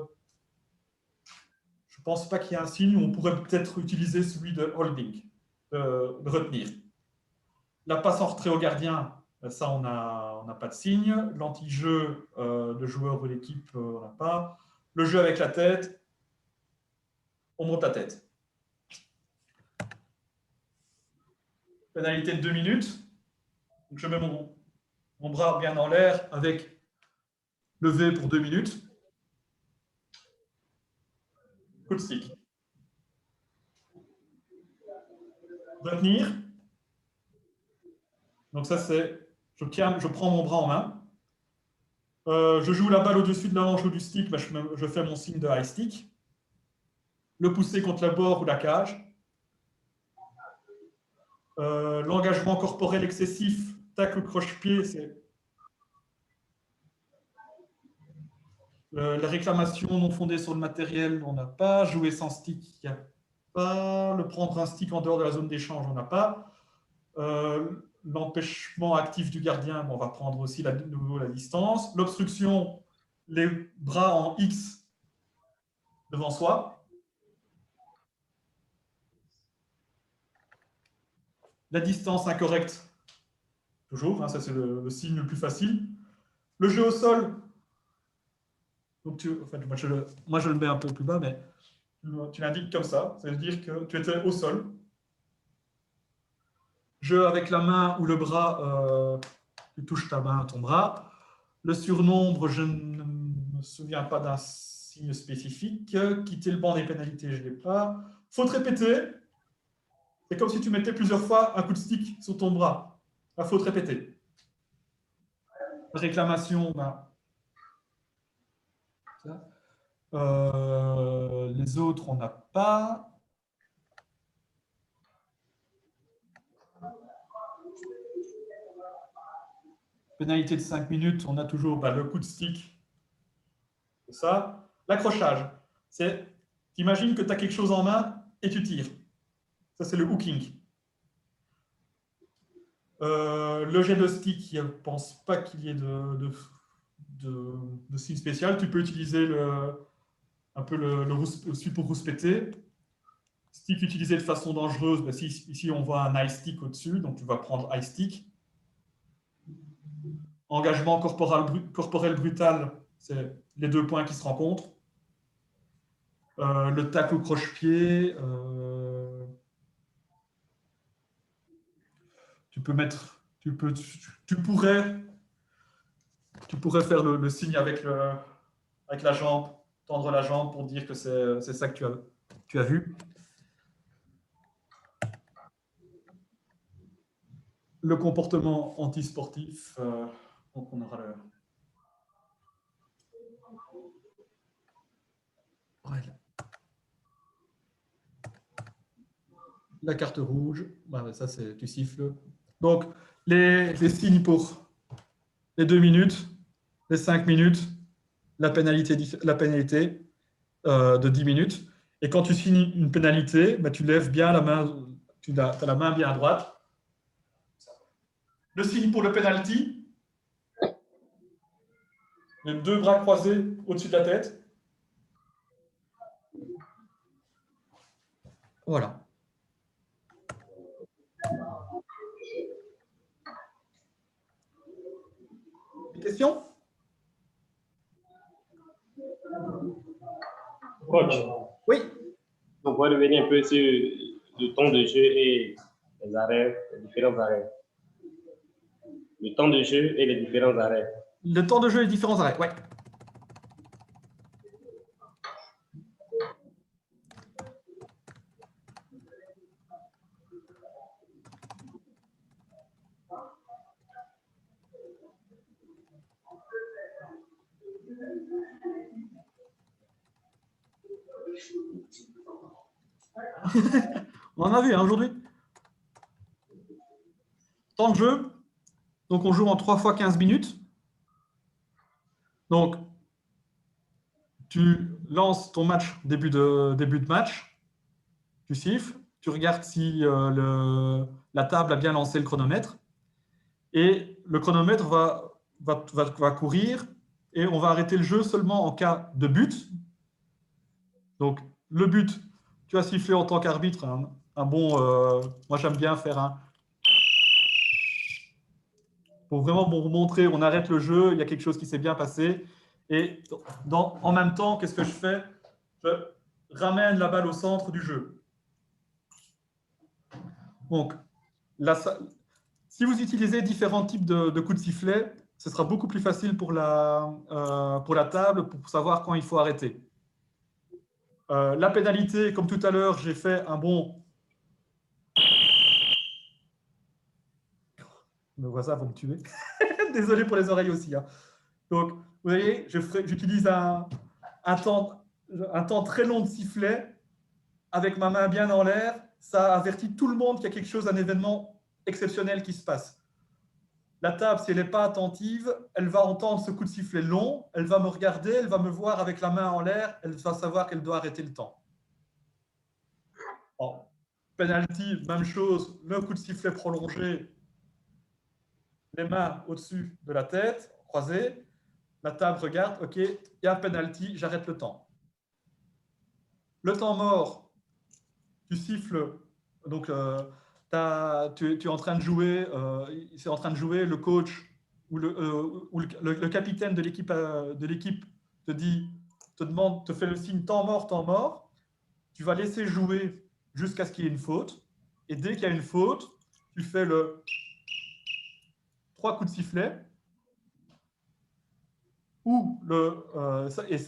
Je ne pense pas qu'il y ait un signe où on pourrait peut-être utiliser celui de holding, de retenir. La passe en retrait au gardien, ça, on n'a pas de signe. L'anti-jeu de joueur de l'équipe, on n'a pas. Le jeu avec la tête, on monte la tête. Pénalité de 2 minutes. Donc, je mets mon bras bien en l'air avec levé pour 2 minutes. Coup de stick. Retenir. Donc ça, c'est, je prends mon bras en main. Je joue la balle au-dessus de la hanche ou du stick, ben je fais mon signe de high stick. Le pousser contre la bord ou la cage. L'engagement corporel excessif, tacle croche-pied, c'est la réclamation non fondée sur le matériel, on n'a pas. Jouer sans stick, il n'y a pas. Le prendre un stick en dehors de la zone d'échange, on n'a pas. L'empêchement actif du gardien, on va prendre aussi de nouveau la distance. L'obstruction, les bras en X devant soi. La distance incorrecte, toujours, hein, ça c'est le signe le plus facile. Le jeu au sol, donc moi je le mets un peu plus bas, mais tu l'indiques comme ça, ça veut dire que tu étais au sol. Jeu avec la main ou le bras, tu touches ta main à ton bras. Le surnombre, je ne me souviens pas d'un signe spécifique. Quitter le banc des pénalités, je ne l'ai pas. Faute répétée, c'est comme si tu mettais plusieurs fois un coup de stick sur ton bras. La faute répétée. Réclamation, les autres, on n'a pas. Pénalité de 5 minutes, on a toujours le coup de stick. C'est ça. L'accrochage, c'est, t'imagines que tu as quelque chose en main et tu tires. Ça, c'est le hooking. Le jet de stick, je ne pense pas qu'il y ait de signe spécial. Tu peux utiliser un peu celui pour rouspéter. Stick utilisé de façon dangereuse, ici on voit un high stick au-dessus, donc tu vas prendre high stick. Engagement corporel brutal, c'est les 2 points qui se rencontrent. Le tacle au croche-pied, tu pourrais faire le signe avec la jambe, tendre la jambe pour dire que c'est ça que tu as vu. Le comportement antisportif, donc on aura la carte rouge, ça c'est tu siffles. Donc les signes pour les 2 minutes, les 5 minutes, la pénalité de 10 minutes. Et quand tu signes une pénalité, tu lèves bien la main, tu as la main bien à droite. Le signe pour le penalty, les 2 bras croisés au-dessus de la tête. Voilà. Des questions? Coach. Oui. On va revenir un peu sur le temps de jeu et les arrêts, les différents arrêts. Le temps de jeu et les différents arrêts. Le temps de jeu et les différents arrêts, ouais. On en a vu hein, aujourd'hui. Temps de jeu. Donc, on joue en 3 fois 15 minutes. Donc, tu lances ton match, début de match. Tu siffles. Tu regardes si la table a bien lancé le chronomètre. Et le chronomètre va courir et on va arrêter le jeu seulement en cas de but. Donc, le but, tu as sifflé en tant qu'arbitre un bon... moi, j'aime bien faire un... Pour vraiment vous montrer, on arrête le jeu, il y a quelque chose qui s'est bien passé. Et en même temps, qu'est-ce que je fais? Je ramène la balle au centre du jeu. Donc, si vous utilisez différents types de coups de sifflet, ce sera beaucoup plus facile pour la table pour savoir quand il faut arrêter. La pénalité, comme tout à l'heure, j'ai fait un bon... Mes voisins vont me tuer. Désolé pour les oreilles aussi. Hein. Donc, vous voyez, j'utilise un temps très long de sifflet avec ma main bien en l'air. Ça avertit tout le monde qu'il y a quelque chose, un événement exceptionnel qui se passe. La table, si elle n'est pas attentive, elle va entendre ce coup de sifflet long, elle va me regarder, elle va me voir avec la main en l'air, elle va savoir qu'elle doit arrêter le temps. Bon. Penalty, même chose, le coup de sifflet prolongé, les mains au-dessus de la tête, croisées, la table regarde, ok, il y a un penalty, j'arrête le temps. Le temps mort, tu siffles, donc tu es en train de jouer, c'est en train de jouer, le coach ou le capitaine de l'équipe te fait le signe temps mort, tu vas laisser jouer jusqu'à ce qu'il y ait une faute, et dès qu'il y a une faute, tu fais 3 coups de sifflet,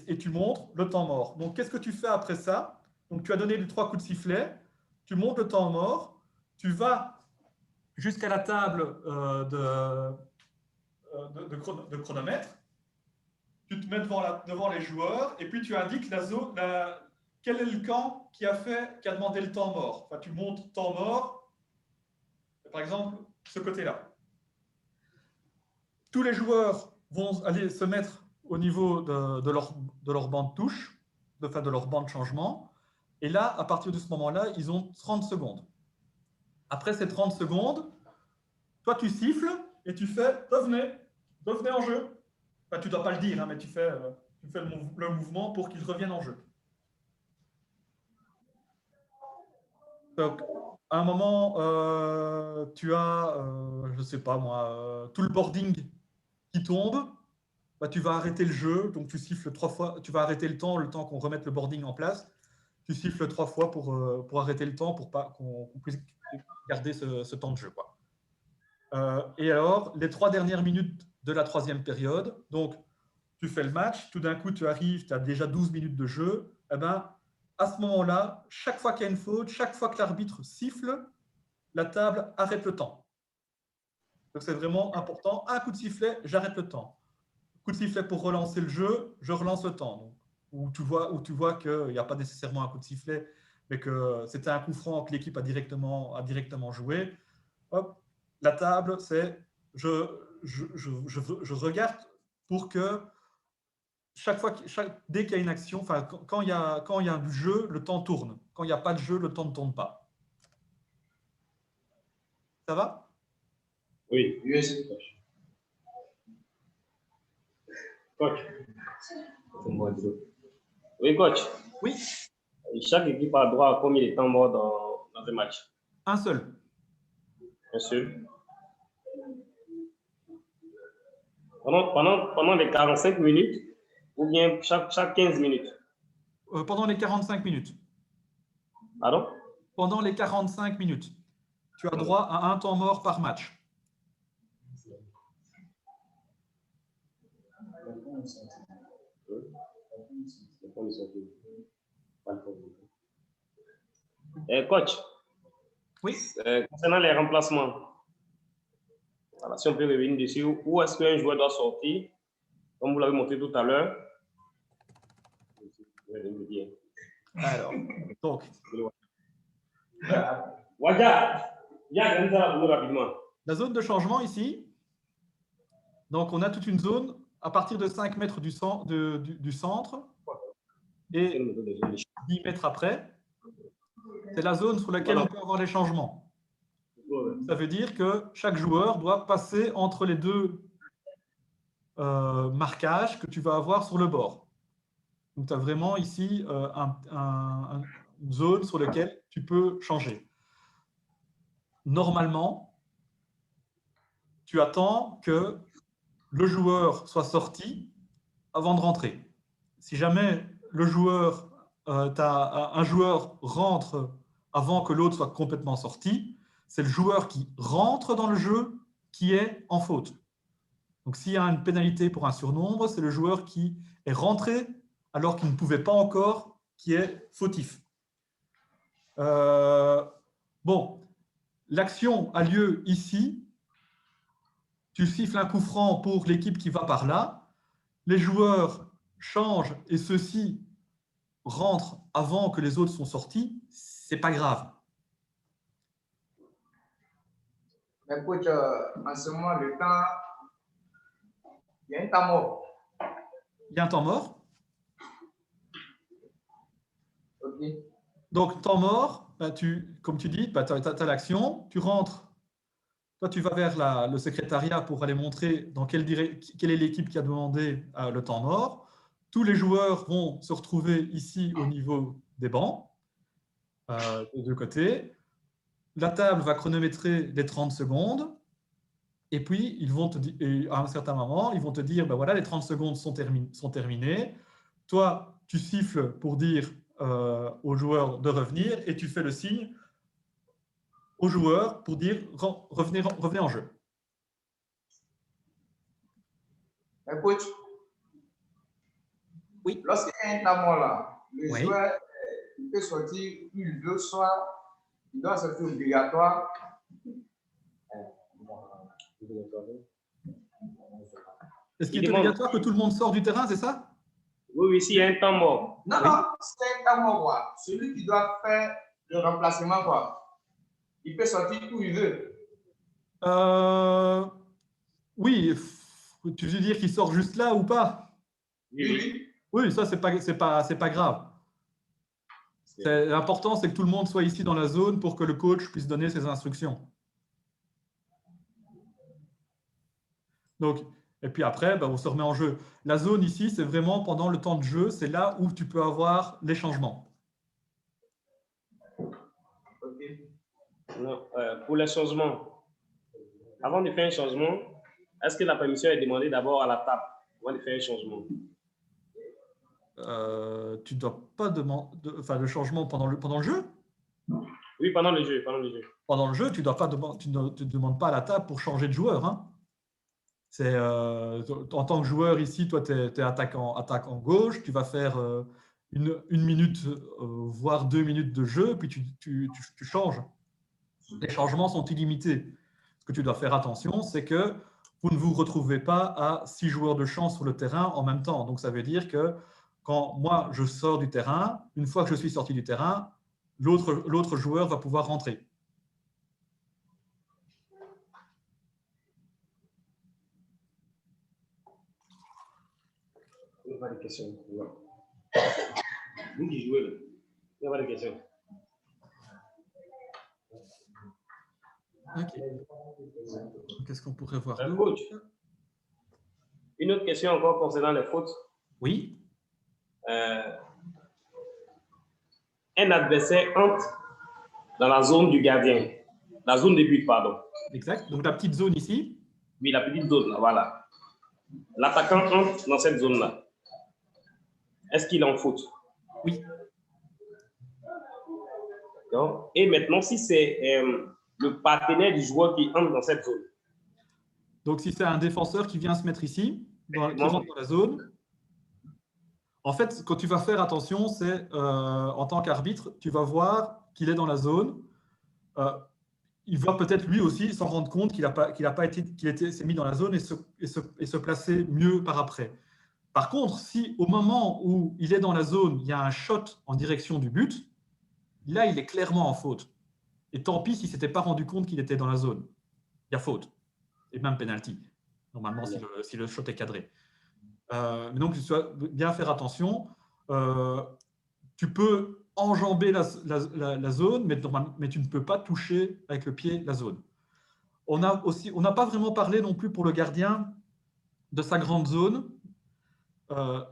et tu montres le temps mort. Donc, qu'est-ce que tu fais après ça? Donc, tu as donné les 3 coups de sifflet, tu montes le temps mort, tu vas jusqu'à la table de chronomètre, tu te mets devant les joueurs, et puis tu indiques quel est le camp qui a demandé le temps mort. Enfin, tu montes temps mort, par exemple, ce côté-là. Tous les joueurs vont aller se mettre au niveau de leur banc de touche, de leur banc de changement. Et là, à partir de ce moment-là, ils ont 30 secondes. Après ces 30 secondes, toi, tu siffles et tu fais « revenez en jeu ». Enfin, tu ne dois pas le dire, hein, mais tu fais le mouvement pour qu'ils reviennent en jeu. Donc, à un moment, tu as, je ne sais pas moi, tout le boarding qui tombe. Bah, tu vas arrêter le jeu, donc tu siffles 3 fois, tu vas arrêter le temps qu'on remette le boarding en place. Tu siffles 3 fois pour arrêter le temps, pour qu'on puisse garder ce temps de jeu. Quoi. Et alors, les 3 dernières minutes de la 3e période, donc tu fais le match, tout d'un coup tu arrives, tu as déjà 12 minutes de jeu, eh ben, à ce moment-là, chaque fois qu'il y a une faute, chaque fois que l'arbitre siffle, la table arrête le temps. Donc c'est vraiment important. Un coup de sifflet, j'arrête le temps. Coup de sifflet pour relancer le jeu, je relance le temps. Donc, où tu vois qu'il n'y a pas nécessairement un coup de sifflet, mais que c'était un coup franc que l'équipe a directement joué. Hop, la table, c'est je regarde pour que dès qu'il y a une action, enfin, quand il y a du jeu, le temps tourne. Quand il n'y a pas de jeu, le temps ne tourne pas. Ça va? Oui. Coach. Oui, coach. Oui. Chaque équipe a droit à combien de temps mort dans un match? Un seul. Un seul. Pendant les 45 minutes ou bien chaque 15 minutes? Pendant les 45 minutes. Pardon? Pendant les 45 minutes. Tu as droit à un temps mort par match. Coach, oui. Concernant les remplacements, voilà, si on peut revenir dessus, où est-ce qu'un joueur doit sortir, comme vous l'avez montré tout à l'heure? Alors, donc, La zone de changement ici, donc on a toute une zone à partir de 5 mètres du centre et 10 mètres après, c'est la zone sur laquelle on peut avoir les changements. Ça veut dire que chaque joueur doit passer entre les deux marquages que tu vas avoir sur le bord. Donc, tu as vraiment ici une zone sur laquelle tu peux changer. Normalement, tu attends que le joueur soit sorti avant de rentrer. Si jamais un joueur rentre avant que l'autre soit complètement sorti, c'est le joueur qui rentre dans le jeu qui est en faute. Donc, s'il y a une pénalité pour un surnombre, c'est le joueur qui est rentré alors qu'il ne pouvait pas encore, qui est fautif. Bon, l'action a lieu ici. Tu siffles un coup franc pour l'équipe qui va par là. Les joueurs changent et ceux-ci rentrent avant que les autres sont sortis. C'est pas grave. Mais coach, en ce moment, le temps, il y a un temps mort. Il y a un temps mort. Ok. Donc, temps mort, comme tu dis, tu as l'action, tu rentres. Toi, tu vas vers le secrétariat pour aller montrer dans quelle est l'équipe qui a demandé le temps mort. Tous les joueurs vont se retrouver ici au niveau des bancs, des deux côtés. La table va chronométrer les 30 secondes. Et puis, à un certain moment, ils vont te dire, ben voilà, les 30 secondes sont terminées. Toi, tu siffles pour dire aux joueurs de revenir et tu fais le signe aux joueurs pour dire revenez en jeu. Mais coach, oui. Lorsqu'il y a un temps mort là, le joueur il peut sortir une, deux soirs, il doit sortir obligatoire. Est-ce qu'il est obligatoire que tout le monde sort du terrain, c'est ça? Oui, s'il y a un temps mort. Non, non, c'est un temps mort, quoi. Celui qui doit faire le remplacement, quoi. Il peut sortir où il veut. Oui, tu veux dire qu'il sort juste là ou pas? Oui. Oui, ça, c'est pas grave. L'important, c'est que tout le monde soit ici dans la zone pour que le coach puisse donner ses instructions. Donc, et puis après, on se remet en jeu. La zone ici, c'est vraiment pendant le temps de jeu, c'est là où tu peux avoir les changements. Non, pour les changements, avant de faire un changement, est-ce que la permission est demandée d'abord à la table avant de faire un changement? Tu ne dois pas demander le changement pendant le jeu? Oui, pendant le jeu. Pendant le jeu, tu ne demandes pas à la table pour changer de joueur. Hein. En tant que joueur ici, toi, tu es attaquant gauche, tu vas faire une minute, voire 2 minutes de jeu, puis tu changes. Les changements sont illimités. Ce que tu dois faire attention, c'est que vous ne vous retrouvez pas à 6 joueurs de champ sur le terrain en même temps. Donc, ça veut dire que quand moi, je sors du terrain, une fois que je suis sorti du terrain, l'autre joueur va pouvoir rentrer. Il n'y a pas de question. Vous qui jouez, il n'y a pas de question. Ok. Qu'est-ce qu'on pourrait voir d'autre? Coach, une autre question encore concernant les fautes. Oui. Un adversaire entre dans la zone du gardien, la zone de but, pardon. Exact. Donc la petite zone ici. Oui, la petite zone, là, voilà. L'attaquant entre dans cette zone-là. Est-ce qu'il est en faute? Oui. Donc, et maintenant, si c'est le partenaire du joueur qui entre dans cette zone. Donc, si c'est un défenseur qui vient se mettre ici, qui rentre dans la zone, en fait, quand tu vas faire attention, c'est en tant qu'arbitre, tu vas voir qu'il est dans la zone. Il va peut-être lui aussi s'en rendre compte qu'il s'est mis dans la zone et se placer mieux par après. Par contre, si au moment où il est dans la zone, il y a un shot en direction du but, là, il est clairement en faute. Et tant pis s'il ne s'était pas rendu compte qu'il était dans la zone. Il y a faute. Et même penalty, normalement, si le shot est cadré. Mais donc, tu dois bien faire attention. Tu peux enjamber la zone, mais tu ne peux pas toucher avec le pied la zone. On n'a pas vraiment parlé non plus pour le gardien de sa grande zone.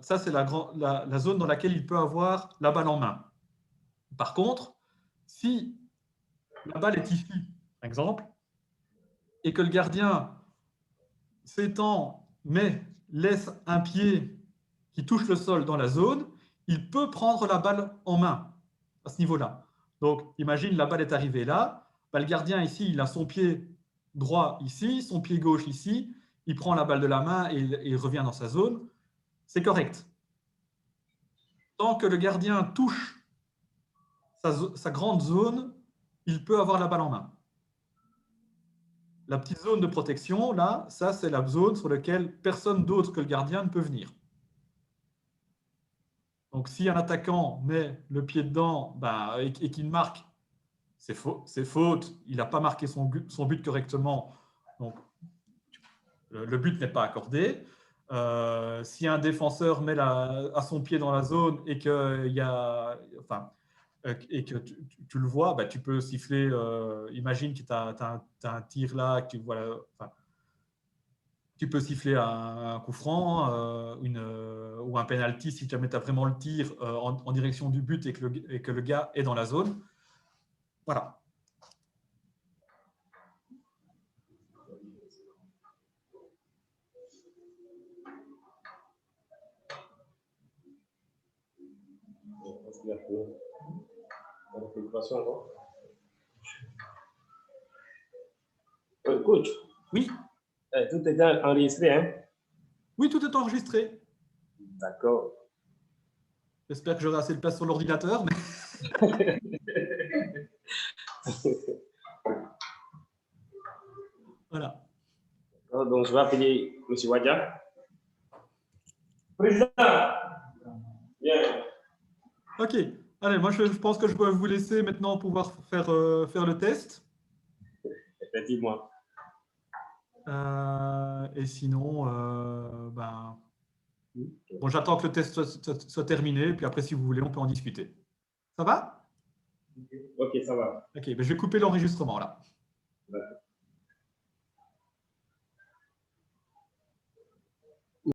Ça, c'est la zone dans laquelle il peut avoir la balle en main. Par contre, si la balle est ici, par exemple, et que le gardien s'étend, mais laisse un pied qui touche le sol dans la zone, il peut prendre la balle en main à ce niveau-là. Donc, imagine, la balle est arrivée là, le gardien ici, il a son pied droit ici, son pied gauche ici, il prend la balle de la main et il revient dans sa zone, c'est correct. Tant que le gardien touche sa grande zone, il peut avoir la balle en main. La petite zone de protection, là, ça, c'est la zone sur laquelle personne d'autre que le gardien ne peut venir. Donc, si un attaquant met le pied dedans et qu'il marque, c'est faute. Il n'a pas marqué son but correctement. Donc, le but n'est pas accordé. Si un défenseur met à son pied dans la zone et que tu le vois, tu peux siffler. Imagine que tu as un tir là, tu peux siffler un coup franc ou un penalty si jamais tu as vraiment le tir en direction du but et que le gars est dans la zone. Voilà. Coach. Oui. Tout est enregistré, hein? Oui, tout est enregistré. D'accord. J'espère que j'aurai assez de place sur l'ordinateur. Mais... Voilà. Donc, je vais appeler M. Wadja. Président. Bien. Ok. Allez, moi, je pense que je peux vous laisser maintenant pouvoir faire le test. Effectivement. Et sinon, bon, j'attends que le test soit terminé, puis après, si vous voulez, on peut en discuter. Ça va? Ok, ça va. Ok, je vais couper l'enregistrement là. D'accord.